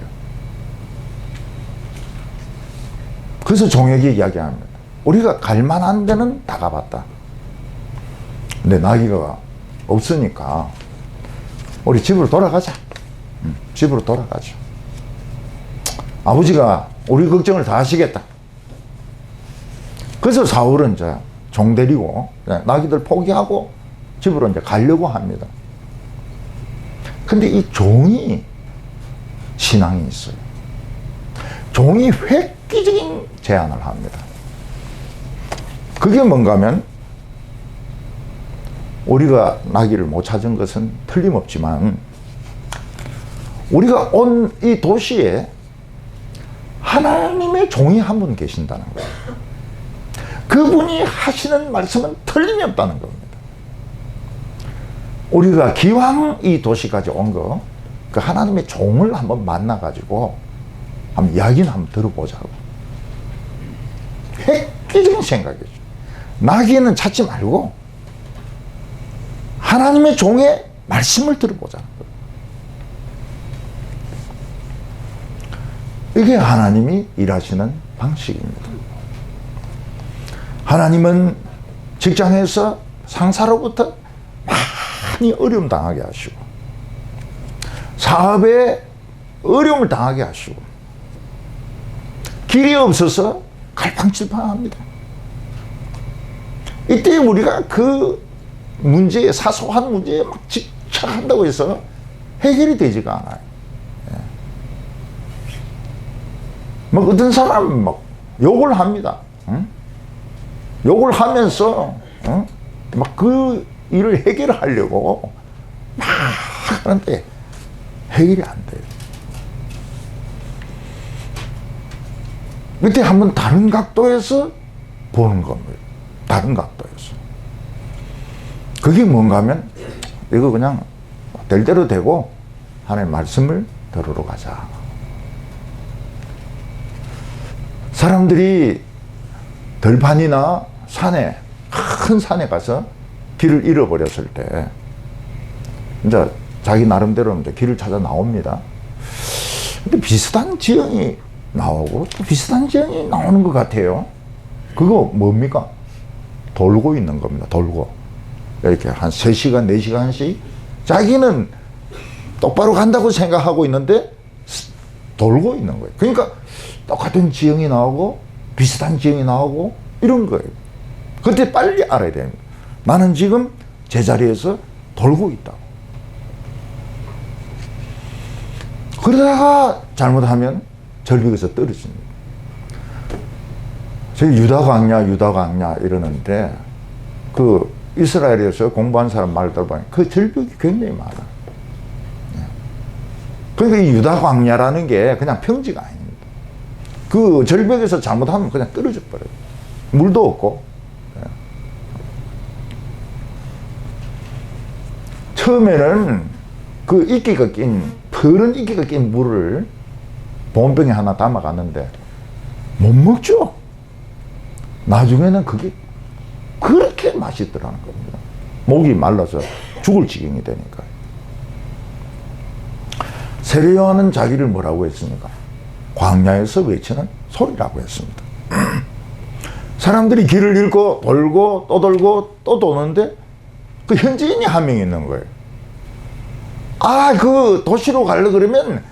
[SPEAKER 1] 그래서 종에게 이야기합니다. 우리가 갈 만한 데는 다 가봤다. 근데 나귀가 없으니까 우리 집으로 돌아가자. 집으로 돌아가죠. 아버지가 우리 걱정을 다 하시겠다. 그래서 사울은 이제 종 데리고 나귀들 포기하고 집으로 이제 가려고 합니다. 근데 이 종이 신앙이 있어요. 종이 획기적인 제안을 합니다. 그게 뭔가 하면 우리가 나귀를 못 찾은 것은 틀림없지만 우리가 온 이 도시에 하나님의 종이 한 분 계신다는 거예요. 그분이 하시는 말씀은 틀림이 없다는 겁니다. 우리가 기왕 이 도시까지 온 거, 그 하나님의 종을 한번 만나가지고 한번 이야기는 한번 들어보자고. 획기적인 생각이죠. 나귀는 찾지 말고 하나님의 종의 말씀을 들어보자는 거예요. 이게 하나님이 일하시는 방식입니다. 하나님은 직장에서 상사로부터 많이 어려움 당하게 하시고 사업에 어려움을 당하게 하시고 길이 없어서 갈팡질팡합니다. 이때 우리가 그 문제에 사소한 문제에 막 집착한다고 해서 해결이 되지가 않아요. 뭐 어떤 사람은 막 욕을 합니다. 응? 욕을 하면서 응? 막 그 일을 해결하려고 막 하는데 해결이 안 돼요. 이때 한번 다른 각도에서 보는 겁니다. 다른 각도에서. 그게 뭔가 하면 이거 그냥 될 대로 되고 하나님의 말씀을 들으러 가자. 사람들이 들판이나 산에, 큰 산에 가서 길을 잃어버렸을 때 이제 자기 나름대로 이제 길을 찾아 나옵니다. 근데 비슷한 지형이 나오고 또 비슷한 지형이 나오는 것 같아요. 그거 뭡니까? 돌고 있는 겁니다. 돌고. 이렇게 한 3시간, 4시간씩 자기는 똑바로 간다고 생각하고 있는데 돌고 있는 거예요. 그러니까 똑같은 지형이 나오고 비슷한 지형이 나오고 이런 거예요. 그때 빨리 알아야 됩니다. 나는 지금 제자리에서 돌고 있다고. 그러다가 잘못하면 절벽에서 떨어집니다. 저희 유다광야 이러는데 그 이스라엘에서 공부한 사람 말 들어보니 그 절벽이 굉장히 많아. 그러니까 이 유다광야라는 게 그냥 평지가 아닙니다. 그 절벽에서 잘못하면 그냥 떨어져 버려요. 물도 없고. 처음에는 그 이끼가 낀, 푸른 이끼가 낀 물을 보온병에 하나 담아갔는데 못 먹죠. 나중에는 그게 그렇게 맛있더라는 겁니다. 목이 말라서 죽을 지경이 되니까. 세례요한은 자기를 뭐라고 했습니까? 광야에서 외치는 소리라고 했습니다. 사람들이 길을 잃고 돌고 또 돌고 또 도는데 그 현지인이 한 명 있는 거예요. 아, 그 도시로 가려 그러면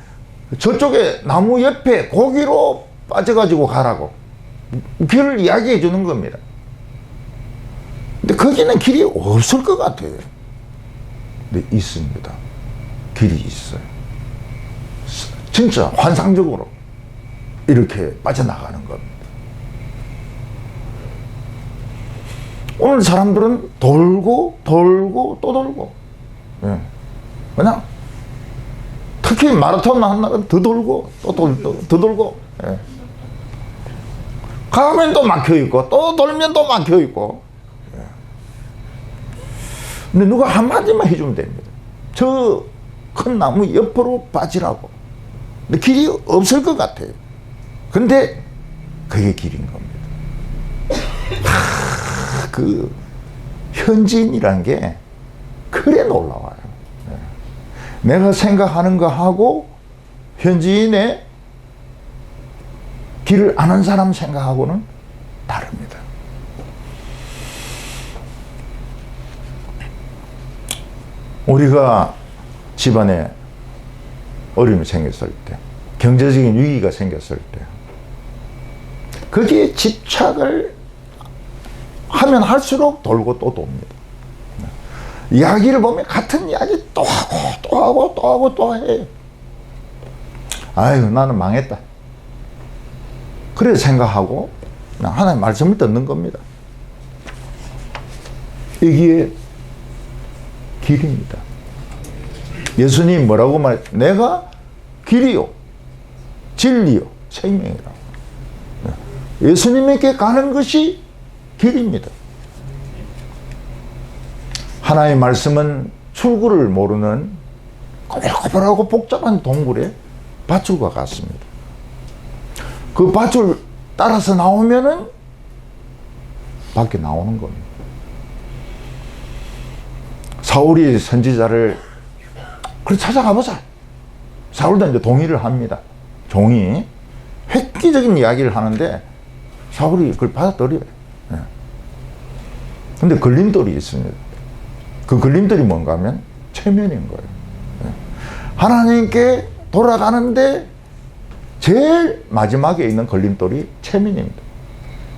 [SPEAKER 1] 저쪽에 나무 옆에 고기로 빠져가지고 가라고 길을 이야기해 주는 겁니다. 근데 거기는 길이 없을 것 같아요. 근데 있습니다. 길이 있어요. 진짜 환상적으로 이렇게 빠져나가는 겁니다. 오늘 사람들은 돌고 돌고 또 돌고, 예. 그냥 특히 마라톤 한 날은 더 돌고 더 돌고. 예. 가면 또 막혀있고 또 돌면 또 막혀있고. 예. 근데 누가 한마디만 해주면 됩니다. 저 큰 나무 옆으로 빠지라고. 근데 길이 없을 것 같아요. 근데 그게 길인 겁니다. 그 현지인이라는 게 그래 놀라워요. 내가 생각하는 거 하고 현지인의 길을 아는 사람 생각하고는 다릅니다. 우리가 집안에 어려움이 생겼을 때, 경제적인 위기가 생겼을 때, 거기에 집착을 하면 할수록 돌고 또 돕니다. 이야기를 보면 같은 이야기 또 하고 또 하고 또 하고 또 해요. 아유, 나는 망했다. 그래 생각하고 하나님 말씀을 듣는 겁니다. 이게 길입니다. 예수님 뭐라고 말했죠? 내가 길이요 진리요 생명이라고. 예수님에게 가는 것이 길입니다. 하나의 말씀은 출구를 모르는 꼬불꼬불하고 복잡한 동굴의 밧줄과 같습니다. 그 밧줄 따라서 나오면은 밖에 나오는 겁니다. 사울이 선지자를 그래 찾아가보자. 사울도 이제 동의를 합니다. 종이 획기적인 이야기를 하는데 사울이 그걸 받아들여요. 근데 걸림돌이 있습니다. 그 걸림돌이 뭔가 하면 체면인 거예요. 하나님께 돌아가는데 제일 마지막에 있는 걸림돌이 체면입니다.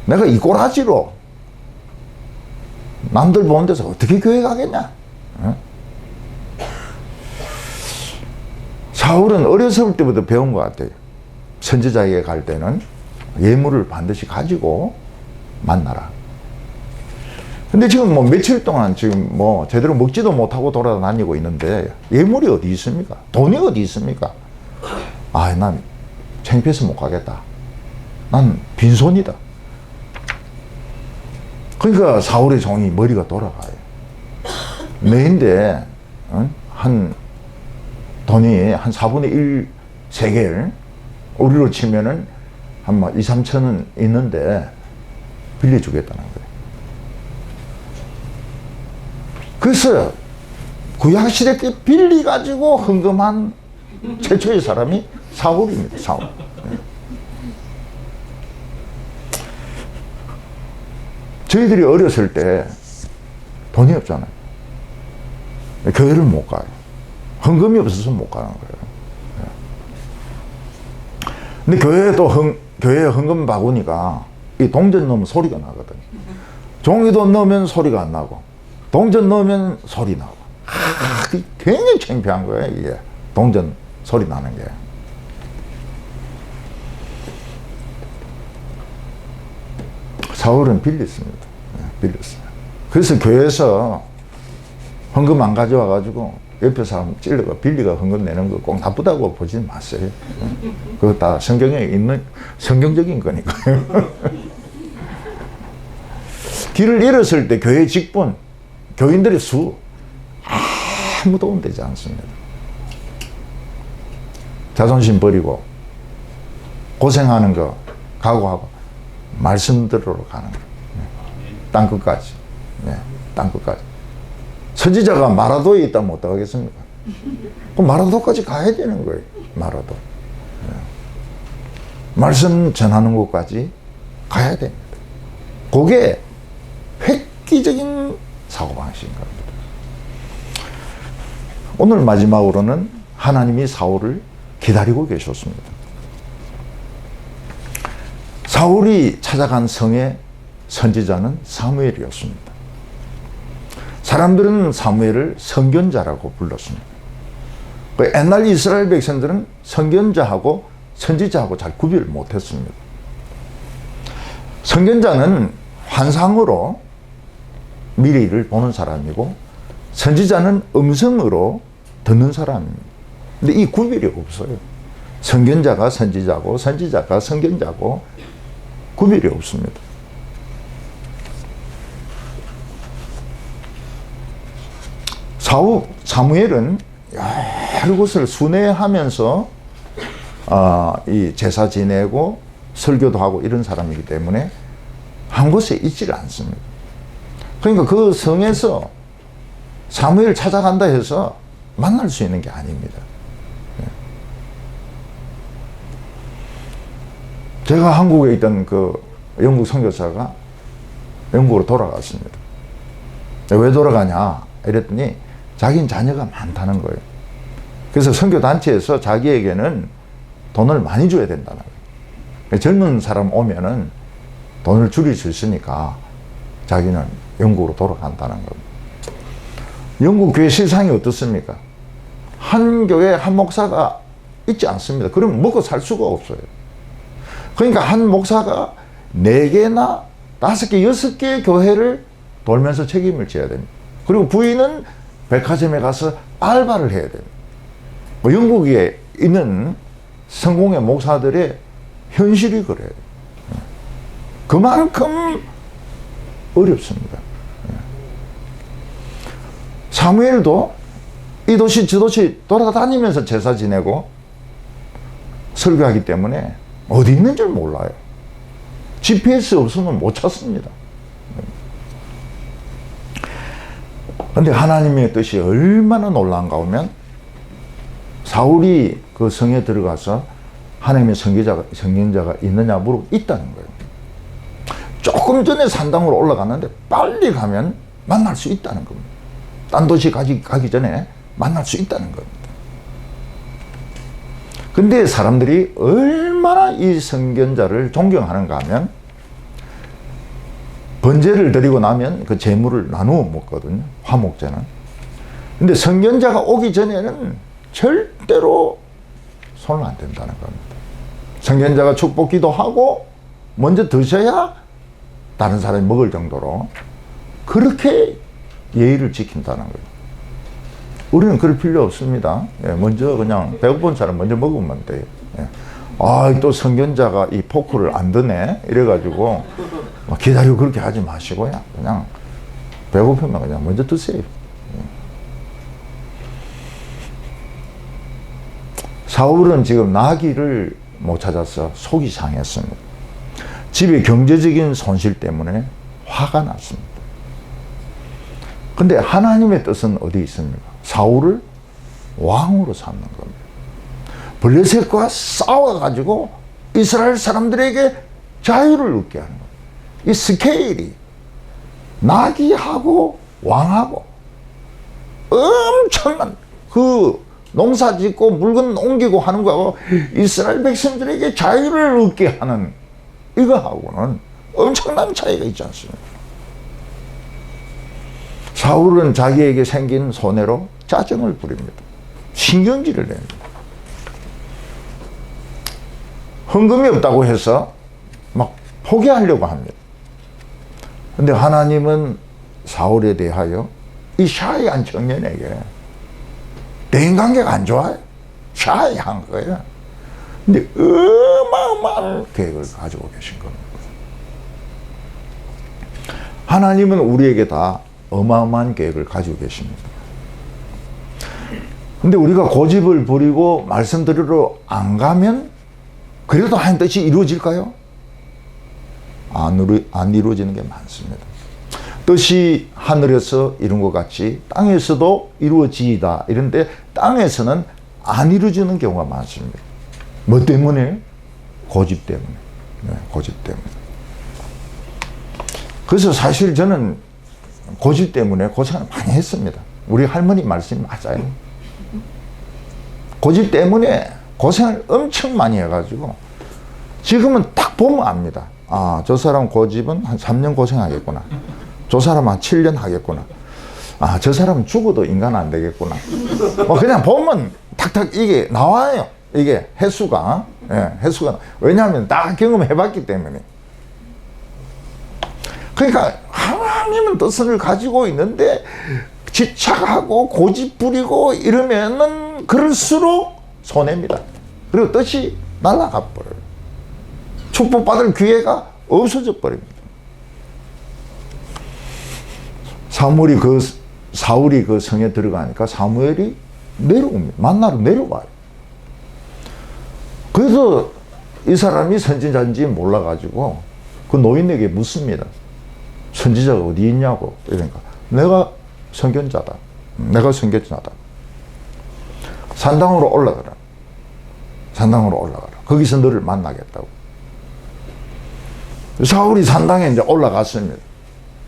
[SPEAKER 1] 내가 이 꼬라지로 남들 보는 데서 어떻게 교회 가겠냐? 사울은 어렸을 때부터 배운 것 같아요. 선지자에게 갈 때는 예물을 반드시 가지고 만나라. 근데 지금 뭐 며칠 동안 지금 뭐 제대로 먹지도 못하고 돌아다니고 있는데 예물이 어디 있습니까? 돈이 어디 있습니까? 아, 난 창피해서 못 가겠다. 난 빈손이다. 그러니까 사울의 종이 머리가 돌아가요. 매인데 한 돈이 한 4분의 1 세겔, 우리로 치면은 한 2, 3천은 있는데 빌려주겠다는 거예요. 그래서 구약시대 때 빌려가지고 헌금한 최초의 사람이 사울입니다. 사울. 저희들이 어렸을 때 돈이 없잖아요. 교회를 못 가요. 헌금이 없어서 못 가는 거예요. 근데 교회에 헌금 바구니가 이 동전 넣으면 소리가 나거든요. 종이돈 넣으면 소리가 안 나고, 동전 넣으면 소리 나고. 굉장히 창피한 거예요, 이게. 동전 소리 나는 게. 사울은 빌렸습니다. 빌렸어요. 그래서 교회에서 헌금 안 가져와가지고 옆에 사람 찔러가 빌리가 헌금 내는 거 꼭 나쁘다고 보지 마세요. 그거 다 성경에 있는 성경적인 거니까요. 길을 잃었을 때 교회 직분, 교인들의 수 아무 도움 되지 않습니다. 자존심 버리고 고생하는 거 각오하고 말씀대로 가는 거. 땅 끝까지. 네, 땅 끝까지. 선지자가 마라도에 있다면 어떡하겠습니까? 그럼 마라도까지 가야 되는 거예요. 마라도. 네. 말씀 전하는 곳까지 가야 됩니다. 그게 획기적인 사고방식인 겁니다. 오늘 마지막으로는 하나님이 사울을 기다리고 계셨습니다. 사울이 찾아간 성의 선지자는 사무엘이었습니다. 사람들은 사무엘을 선견자라고 불렀습니다. 옛날 이스라엘 백성들은 선견자하고 선지자하고 잘 구별을 못했습니다. 선견자는 환상으로 미래를 보는 사람이고 선지자는 음성으로 듣는 사람입니다. 근데 이 구별이 없어요. 선견자가 선지자고 선지자가 선견자고 구별이 없습니다. 사무엘은 여러 곳을 순회하면서 이 제사 지내고 설교도 하고 이런 사람이기 때문에 한 곳에 있지를 않습니다. 그러니까 그 성에서 사무엘 찾아간다 해서 만날 수 있는 게 아닙니다. 제가 한국에 있던 그 영국 선교사가 영국으로 돌아갔습니다. 왜 돌아가냐 이랬더니 자기는 자녀가 많다는 거예요. 그래서 선교단체에서 자기에게는 돈을 많이 줘야 된다는 거예요. 젊은 사람 오면은 돈을 줄일 수 있으니까 자기는 영국으로 돌아간다는 겁니다. 영국 교회 실상이 어떻습니까? 한 교회 한 목사가 있지 않습니다. 그러면 먹고 살 수가 없어요. 그러니까 한 목사가 4개나 5개, 6개의 교회를 돌면서 책임을 져야 됩니다. 그리고 부인은 백화점에 가서 알바를 해야 됩니다. 영국에 있는 성공의 목사들의 현실이 그래요. 그만큼 어렵습니다. 사무엘도 이 도시 저 도시 돌아다니면서 제사 지내고 설교하기 때문에 어디 있는 줄 몰라요. GPS 없으면 못 찾습니다. 그런데 하나님의 뜻이 얼마나 놀라운가 하면 사울이 그 성에 들어가서 하나님의 선견자가 있느냐 물어 있다는 거예요. 조금 전에 산당으로 올라갔는데 빨리 가면 만날 수 있다는 겁니다. 딴 도시 가기 전에 만날 수 있다는 겁니다. 근데 사람들이 얼마나 이 선견자를 존경하는가 하면 번제를 드리고 나면 그 재물을 나누어 먹거든요. 화목제는. 근데 선견자가 오기 전에는 절대로 손을 안 댄다는 겁니다. 선견자가 축복 기도하고 먼저 드셔야 다른 사람이 먹을 정도로 그렇게 예의를 지킨다는 거예요. 우리는 그럴 필요 없습니다. 먼저 그냥 배고픈 사람 먼저 먹으면 돼요. 또 선견자가 이 포크를 안 드네 이래가지고 기다리고 그렇게 하지 마시고요. 그냥 배고프면 그냥 먼저 드세요. 사울은 지금 나귀를 못 찾아서 속이 상했습니다. 집에 경제적인 손실 때문에 화가 났습니다. 근데 하나님의 뜻은 어디 있습니까? 사울을 왕으로 삼는 겁니다. 블레셋과 싸워가지고 이스라엘 사람들에게 자유를 얻게 하는 겁니다. 이 스케일이 나귀하고 왕하고 엄청난 그 농사 짓고 물건 옮기고 하는 거하고 이스라엘 백성들에게 자유를 얻게 하는 이거하고는 엄청난 차이가 있지 않습니까? 사울은 자기에게 생긴 손해로 짜증을 부립니다. 신경질을 냅니다. 헌금이 없다고 해서 막 포기하려고 합니다. 근데 하나님은 사울에 대하여 이 샤이한 청년에게 대인관계가 안 좋아요. 샤이한 거예요. 근데 어마어마한 계획을 가지고 계신 겁니다. 하나님은 우리에게 다 어마어마한 계획을 가지고 계십니다. 근데 우리가 고집을 부리고 말씀드리러 안 가면 그래도 하나님 뜻이 이루어질까요? 안 이루어지는 게 많습니다. 뜻이 하늘에서 이룬 것 같이 땅에서도 이루어지이다. 이런데 땅에서는 안 이루어지는 경우가 많습니다. 뭐 때문에? 고집 때문에. 고집 때문에. 그래서 사실 저는 고집 때문에 고생을 많이 했습니다. 우리 할머니 말씀이 맞아요. 고집 때문에 고생을 엄청 많이 해가지고 지금은 딱 보면 압니다. 저 사람 고집은 한 3년 고생하겠구나. 저 사람 한 7년 하겠구나. 저 사람은 죽어도 인간 안 되겠구나. 그냥 보면 탁탁 이게 나와요. 이게 횟수가. 횟수가. 왜냐하면 다 경험해봤기 때문에. 그러니까 하나님은 뜻을 가지고 있는데 집착하고 고집 부리고 이러면은 그럴수록 손해입니다. 그리고 뜻이 날아가 버려요. 축복받을 기회가 없어져 버립니다. 사울이 그 성에 들어가니까 사무엘이 내려옵니다. 만나러 내려와요. 그래서 이 사람이 선지자인지 몰라가지고 그 노인에게 묻습니다. 선지자가 어디 있냐고. 이러니까 내가 선견자다. 내가 선견자다. 산당으로 올라가라. 산당으로 올라가라. 거기서 너를 만나겠다고. 사울이 산당에 이제 올라갔습니다.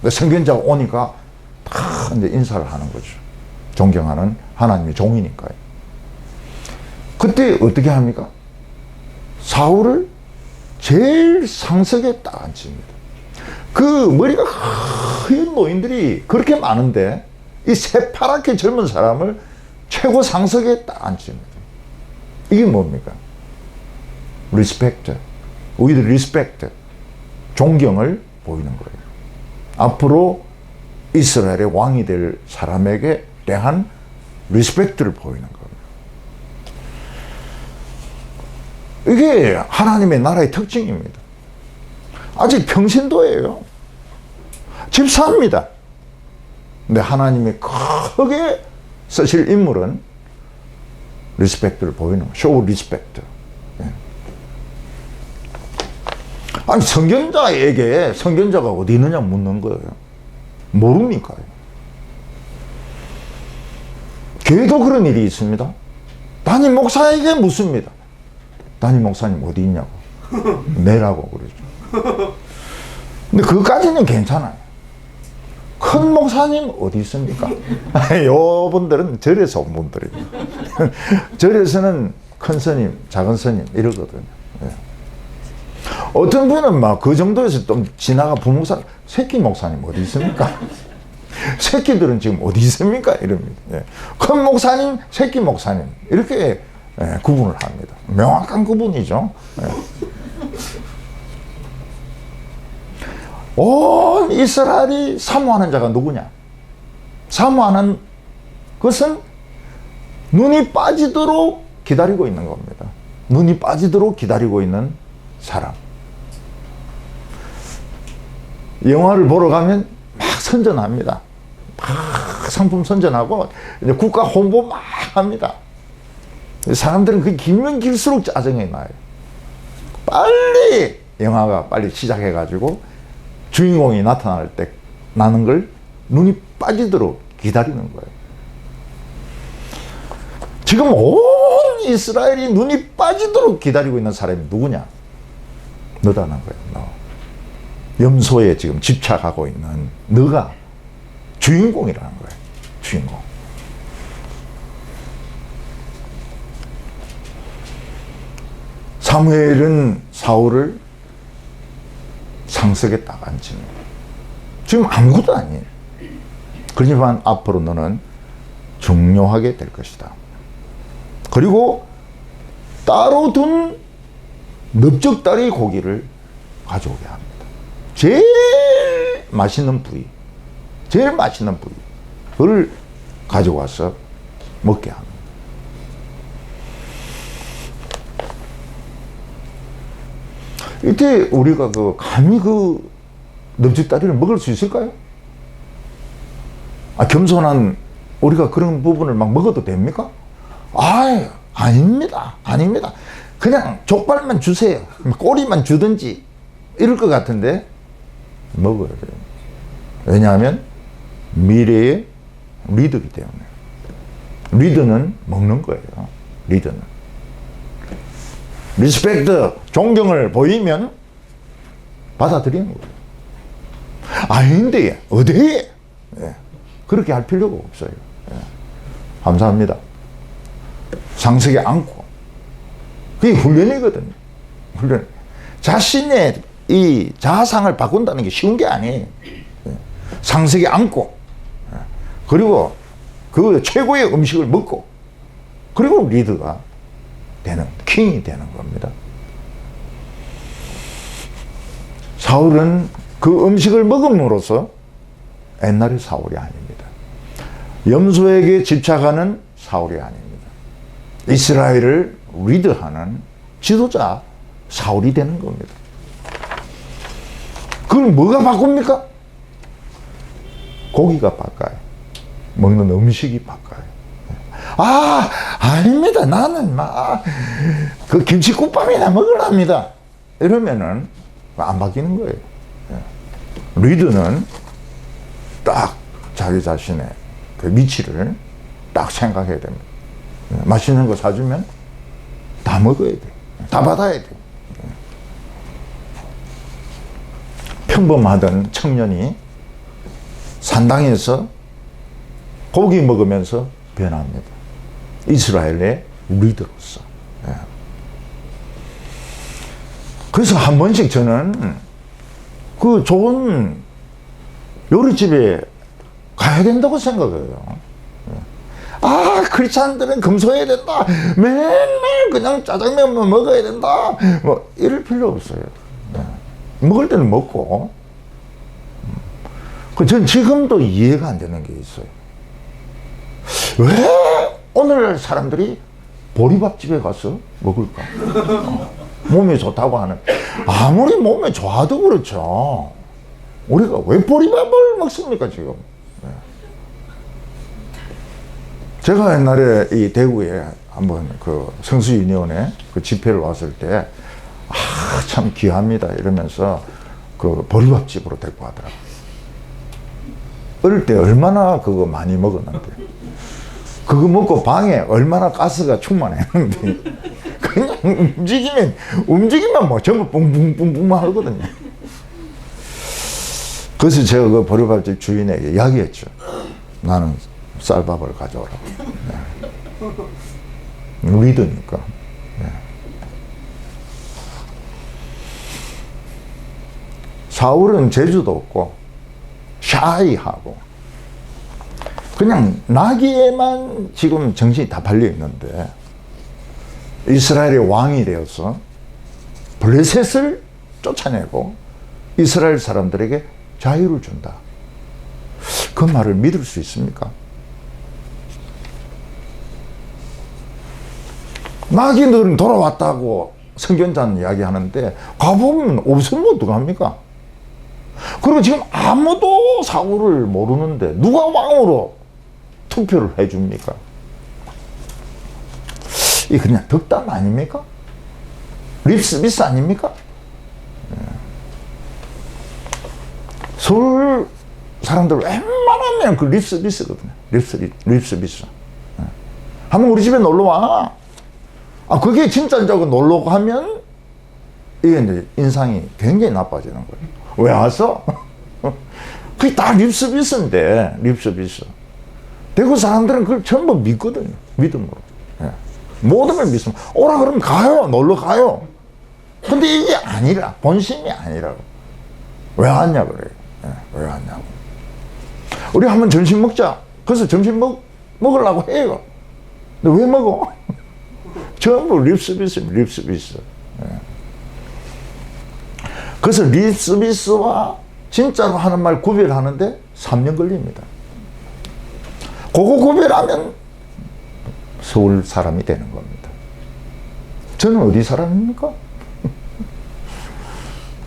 [SPEAKER 1] 선견자가 오니까 다 이제 인사를 하는 거죠. 존경하는 하나님의 종이니까요. 그때 어떻게 합니까? 사울을 제일 상석에 딱 앉힙니다. 그 머리가 하얀 노인들이 그렇게 많은데 이 새파랗게 젊은 사람을 최고 상석에 딱 앉힙니다. 이게 뭡니까? 리스펙트. with respect. 존경을 보이는 거예요. 앞으로 이스라엘의 왕이 될 사람에게 대한 리스펙트를 보이는 겁니다. 이게 하나님의 나라의 특징입니다. 아직 평신도예요. 집사입니다. 근데 하나님이 크게 쓰실 인물은 리스펙트를 보이는 거예요. show respect. 아니 선견자에게 선견자가 어디 있느냐 묻는 거예요. 모릅니까? 교회도 그런 일이 있습니다. 담임 목사에게 묻습니다. 담임 목사님 어디 있냐고. 내라고 그러죠. 근데 그것까지는 괜찮아요. 큰 목사님 어디 있습니까? 요 분들은 절에서 온 분들이에요. 절에서는 큰 스님, 작은 스님 이러거든요. 어떤 분은 막 그 정도에서 좀 지나가 부목사, 새끼 목사님 어디 있습니까? 새끼들은 지금 어디 있습니까? 이럽니다. 큰 목사님, 새끼 목사님 이렇게 구분을 합니다. 명확한 구분이죠. 온 이스라엘이 사모하는 자가 누구냐? 사모하는 것은 눈이 빠지도록 기다리고 있는 겁니다. 눈이 빠지도록 기다리고 있는 사람. 영화를 보러 가면 막 선전합니다. 막 상품 선전하고 이제 국가 홍보 막 합니다. 사람들은 그 길면 길수록 짜증이 나요. 빨리 영화가 빨리 시작해가지고 주인공이 나타날 때 나는 걸 눈이 빠지도록 기다리는 거예요. 지금 온 이스라엘이 눈이 빠지도록 기다리고 있는 사람이 누구냐? 너다는 거예요. 너. 염소에 지금 집착하고 있는 너가 주인공이라는 거예요. 주인공. 사무엘은 사울을 상석에 딱 앉히는 거예요. 지금 아무것도 아니에요. 그렇지만 앞으로 너는 중요하게 될 것이다. 그리고 따로 둔 넓적다리 고기를 가져오게 합니다. 제일 맛있는 부위, 제일 맛있는 부위, 그걸 가져와서 먹게 합니다. 이때 우리가 감히 넓적다리를 먹을 수 있을까요? 겸손한 우리가 그런 부분을 막 먹어도 됩니까? 아닙니다. 아닙니다. 그냥 족발만 주세요. 꼬리만 주든지 이럴 것 같은데 먹어야 돼요. 왜냐하면 미래의 리더이기 때문에. 리더는 먹는 거예요. 리더는. 리스펙트, 존경을 보이면 받아들이는 거예요. 아닌데 어디에? 그렇게 할 필요가 없어요. 감사합니다. 상석에 앉고. 그게 훈련이거든요. 훈련. 자신의 이 자아상을 바꾼다는 게 쉬운 게 아니에요. 상석에 앉고, 그리고 그 최고의 음식을 먹고, 그리고 리더가 되는, 킹이 되는 겁니다. 사울은 그 음식을 먹음으로써 옛날의 사울이 아닙니다. 염소에게 집착하는 사울이 아닙니다. 이스라엘을 리드하는 지도자 사울이 되는 겁니다. 그걸 뭐가 바꿉니까? 고기가 바꿔요. 먹는 음식이 바꿔요. 아, 아닙니다. 나는 그 김치국밥이나 먹으랍니다. 이러면은 안 바뀌는 거예요. 리더는 딱 자기 자신의 그 위치를 딱 생각해야 됩니다. 맛있는 거 사주면 다 먹어야 돼. 다 받아야 돼. 평범하던 청년이 산당에서 고기 먹으면서 변합니다. 이스라엘의 리더로서. 그래서 한 번씩 저는 그 좋은 요리집에 가야 된다고 생각해요. 아, 크리스찬들은 금소해야 된다. 맨날 그냥 짜장면만 먹어야 된다. 뭐 이럴 필요 없어요. 먹을 때는 먹고. 전 지금도 이해가 안 되는 게 있어요. 왜 오늘날 사람들이 보리밥집에 가서 먹을까? 몸에 좋다고 하는. 아무리 몸에 좋아도 그렇죠. 우리가 왜 보리밥을 먹습니까, 지금? 제가 옛날에 이 대구에 한번 그 성수유니온에 그 집회를 왔을 때, 참 귀합니다. 이러면서 그 보리밥집으로 데리고 가더라고요. 어릴 때 얼마나 그거 많이 먹었는데. 그거 먹고 방에 얼마나 가스가 충만했는데. 그냥 움직이면 뭐 전부 뿡뿡뿡뿡 하거든요. 그래서 제가 그 보리밥집 주인에게 이야기했죠. 나는 쌀밥을 가져오라고. 리더니까. 사울은 재주도 없고 샤이하고 그냥 나기에만 지금 정신이 다 팔려 있는데 이스라엘의 왕이 되어서 블레셋을 쫓아내고 이스라엘 사람들에게 자유를 준다. 그 말을 믿을 수 있습니까? 나귀들은 돌아왔다고 선견자는 이야기하는데 가보면 없으면 어떡합니까? 그리고 지금 아무도 사울을 모르는데 누가 왕으로 투표를 해줍니까? 이 그냥 덕담 아닙니까? 립서비스 아닙니까? 서울 사람들 웬만하면 그 립서비스거든요. 립서비스. 한번 우리 집에 놀러 와. 그게 진짜라고 놀러 가면 이게 이제 인상이 굉장히 나빠지는 거예요. 왜 왔어? 그게 다 립서비스인데, 립서비스. 대구 사람들은 그걸 전부 믿거든요. 믿음으로. 모든 걸 믿으면, 오라 그러면 가요. 놀러 가요. 근데 이게 아니라, 본심이 아니라고. 왜 왔냐 그래요. 왜 왔냐고. 우리 한번 점심 먹자. 그래서 점심 먹으려고 해요. 근데 왜 먹어? 전부 립서비스. 그래서 립서비스와 진짜로 하는 말 구별하는데 3년 걸립니다. 그거 구별하면 서울 사람이 되는 겁니다. 저는 어디 사람입니까?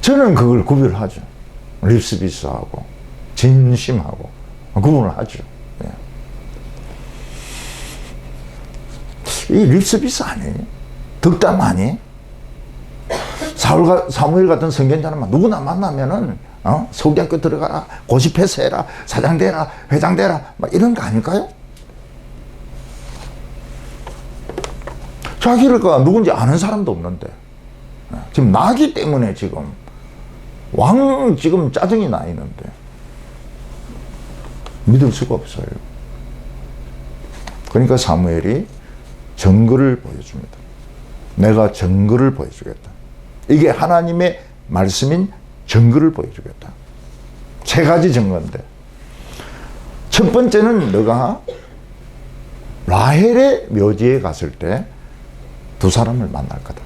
[SPEAKER 1] 저는 그걸 구별하죠. 립서비스하고 진심하고 구분을 하죠. 이 립서비스 아니에요? 덕담 아니에요? 사무엘 같은 선견자는 누구나 만나면은 서울대학교 들어가라, 고시 패스해라, 사장 되라, 회장 되라, 막 이런 거 아닐까요? 자기가 누군지 아는 사람도 없는데 지금 나기 때문에 지금 지금 짜증이 나 있는데 믿을 수가 없어요. 그러니까 사무엘이 증거를 보여줍니다. 내가 증거를 보여주겠다. 이게 하나님의 말씀인 증거를 보여주겠다. 3가지 증거인데, 첫 번째는 너가 라헬의 묘지에 갔을 때 2사람을 만날 거다.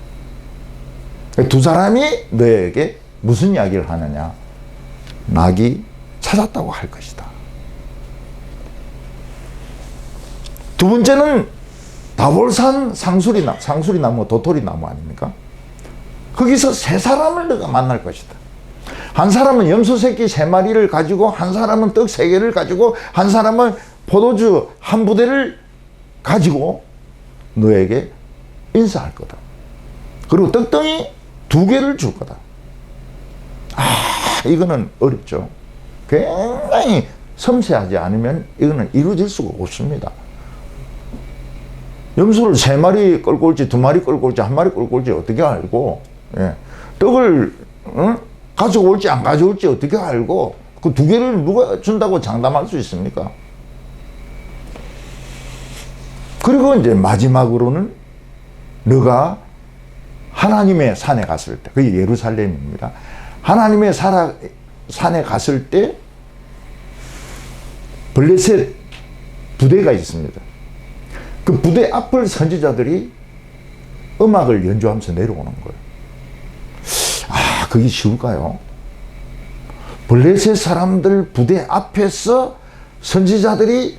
[SPEAKER 1] 2사람이 너에게 무슨 이야기를 하느냐? 낙이 찾았다고 할 것이다. 2번째는 다볼산 상수리나무, 도토리나무 아닙니까? 거기서 세 사람을 너가 만날 것이다. 한 사람은 염소 새끼 3마리를 가지고, 한 사람은 떡 3개를 가지고, 한 사람은 포도주 한 부대를 가지고 너에게 인사할 거다. 그리고 떡덩이 2개를 줄 거다. 이거는 어렵죠. 굉장히 섬세하지 않으면 이거는 이루어질 수가 없습니다. 염소를 3마리 끌고 올지 2마리 끌고 올지 1마리 끌고 올지 어떻게 알고, 예. 떡을 가져올지 안 가져올지 어떻게 알고, 그 2개를 누가 준다고 장담할 수 있습니까? 그리고 이제 마지막으로는 너가 하나님의 산에 갔을 때, 그게 예루살렘입니다. 하나님의 산에 갔을 때 블레셋 부대가 있습니다. 그 부대 앞을 선지자들이 음악을 연주하면서 내려오는 거예요. 그게 쉬울까요? 블레셋 사람들 부대 앞에서 선지자들이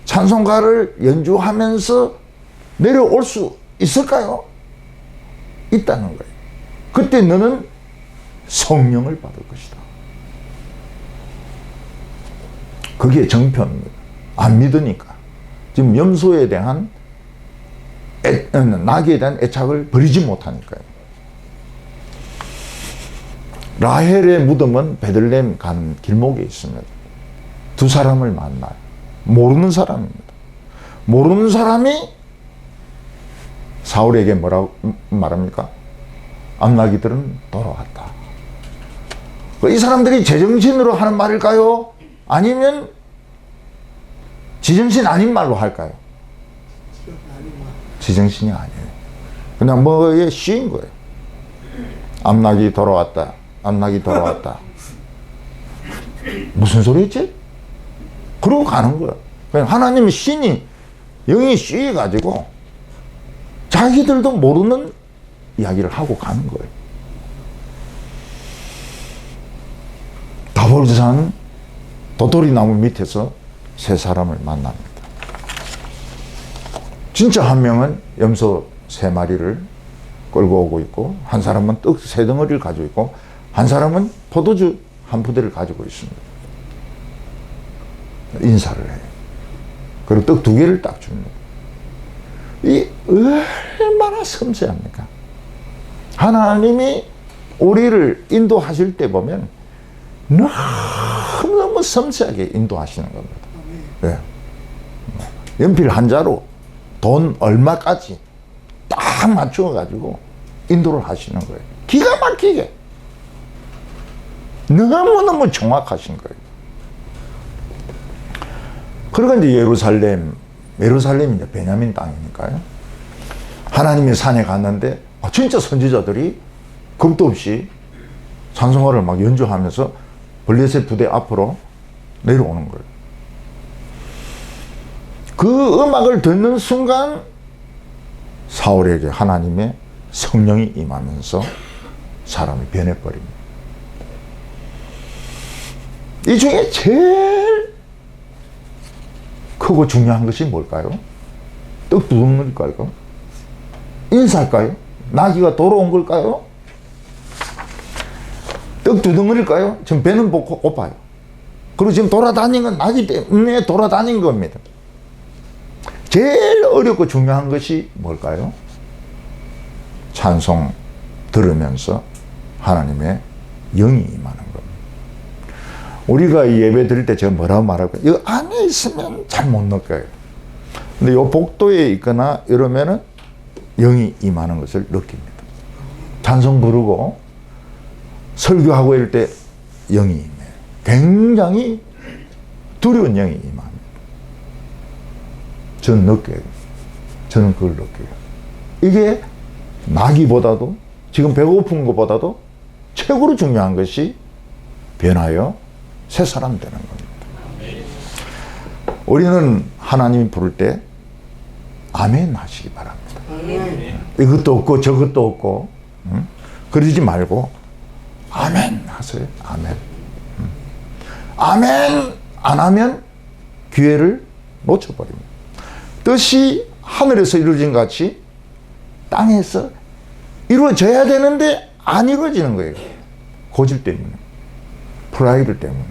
[SPEAKER 1] 찬송가를 연주하면서 내려올 수 있을까요? 있다는 거예요. 그때 너는 성령을 받을 것이다. 그게 정표입니다. 안 믿으니까. 지금 염소에 대한 낙에 대한 애착을 버리지 못하니까요. 라헬의 무덤은 베들레헴 간 길목에 있습니다. 2 사람을 만나요. 모르는 사람입니다. 모르는 사람이 사울에게 뭐라고 말합니까? 암나기들은 돌아왔다. 이 사람들이 제정신으로 하는 말일까요? 아니면 지정신 아닌 말로 할까요? 지정신이 아니에요. 그냥 뭐에 씌인 거예요. 암나기 돌아왔다. 암나기 돌아왔다. 무슨 소리지? 그러고 가는 거예요. 그냥 하나님의 신이, 영이 씌여가지고 자기들도 모르는 이야기를 하고 가는 거예요. 다볼산 도토리나무 밑에서 3 사람을 만납니다. 진짜 한 명은 염소 3마리를 끌고 오고 있고, 한 사람은 떡 3덩어리를 가지고 있고, 한 사람은 포도주 한 부대를 가지고 있습니다. 인사를 해요. 그리고 떡 2개를 딱 줍니다. 이 얼마나 섬세합니까? 하나님이 우리를 인도하실 때 보면 너무너무 섬세하게 인도하시는 겁니다. 네. 연필 한 자로 돈 얼마까지 딱 맞춰가지고 인도를 하시는 거예요. 기가 막히게. 너무너무 정확하신 거예요. 그러니까 이제 예루살렘이 이제 베냐민 땅이니까요. 하나님의 산에 갔는데, 진짜 선지자들이 겁도 없이 찬송가를 막 연주하면서 블레셋 부대 앞으로 내려오는 거예요. 그 음악을 듣는 순간 사울에게 하나님의 성령이 임하면서 사람이 변해버립니다. 이 중에 제일 크고 중요한 것이 뭘까요? 떡 2덩어리일까요? 인사일까요? 나귀가 돌아온 걸까요? 떡 2덩어리일까요? 지금 배는 고파요. 그리고 지금 돌아다닌 건 나귀 때문에 돌아다닌 겁니다. 제일 어렵고 중요한 것이 뭘까요? 찬송 들으면서 하나님의 영이 임하는 겁니다. 우리가 예배 드릴 때 제가 뭐라고 말할까요? 이거 안에 있으면 잘 못 느껴요. 근데 이 복도에 있거나 이러면은 영이 임하는 것을 느낍니다. 찬송 부르고 설교하고 이럴 때 영이 임해요. 굉장히 두려운 영이 임합니다. 저는 느껴요. 저는 그걸 느껴요. 이게 나기보다도, 지금 배고픈 것보다도 최고로 중요한 것이 변하여 새 사람 되는 겁니다. 우리는 하나님이 부를 때 아멘 하시기 바랍니다. 이것도 없고 저것도 없고 그러지 말고 아멘 하세요. 아멘. 아멘 안 하면 기회를 놓쳐버립니다. 뜻이 하늘에서 이루어진 것 같이 땅에서 이루어져야 되는데 안 이루어지는 거예요. 고집 때문에, 프라이드 때문에.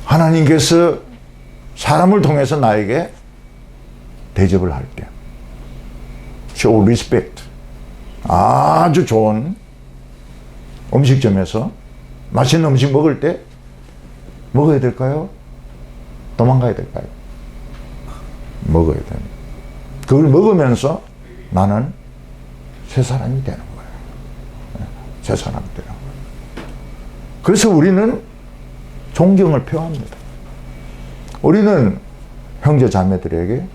[SPEAKER 1] 하나님께서 사람을 통해서 나에게 대접을 할 때, show respect, 아주 좋은 음식점에서 맛있는 음식 먹을 때 먹어야 될까요? 도망가야 될까요? 먹어야 됩니다. 그걸 먹으면서 나는 새 사람이 되는 거예요. 새 사람이 되는 거예요. 그래서 우리는 존경을 표합니다. 우리는 형제 자매들에게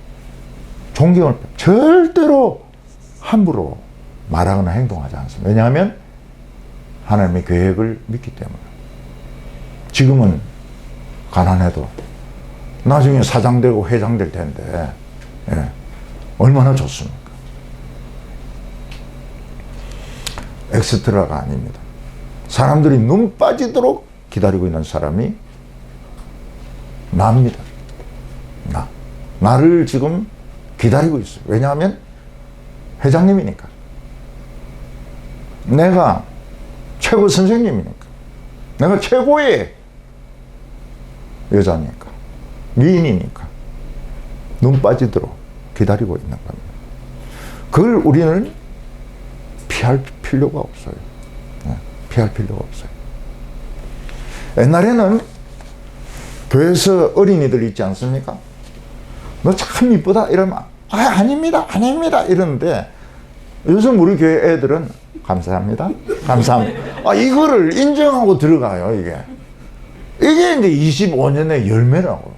[SPEAKER 1] 존경을 절대로 함부로 말하거나 행동하지 않습니다. 왜냐하면 하나님의 계획을 믿기 때문에. 지금은 가난해도 나중에 사장 되고 회장 될 텐데, 예, 얼마나 좋습니까? 엑스트라가 아닙니다. 사람들이 눈 빠지도록 기다리고 있는 사람이 나입니다. 나를 지금 기다리고 있어요. 왜냐하면 회장님이니까. 내가 최고 선생님이니까. 내가 최고의 여자니까. 미인이니까. 눈 빠지도록 기다리고 있는 겁니다. 그걸 우리는 피할 필요가 없어요. 피할 필요가 없어요. 옛날에는 교회에서 어린이들 있지 않습니까? 너 참 이쁘다 이러면 아닙니다 이러는데, 요즘 우리 교회 애들은 감사합니다 감사합니다 이거를 인정하고 들어가요. 이게 이제 25년의 열매라고.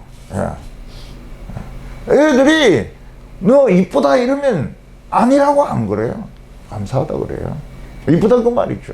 [SPEAKER 1] 애들이 너 이쁘다 이러면 아니라고 안 그래요. 감사하다 그래요. 이쁘다 그 말이죠.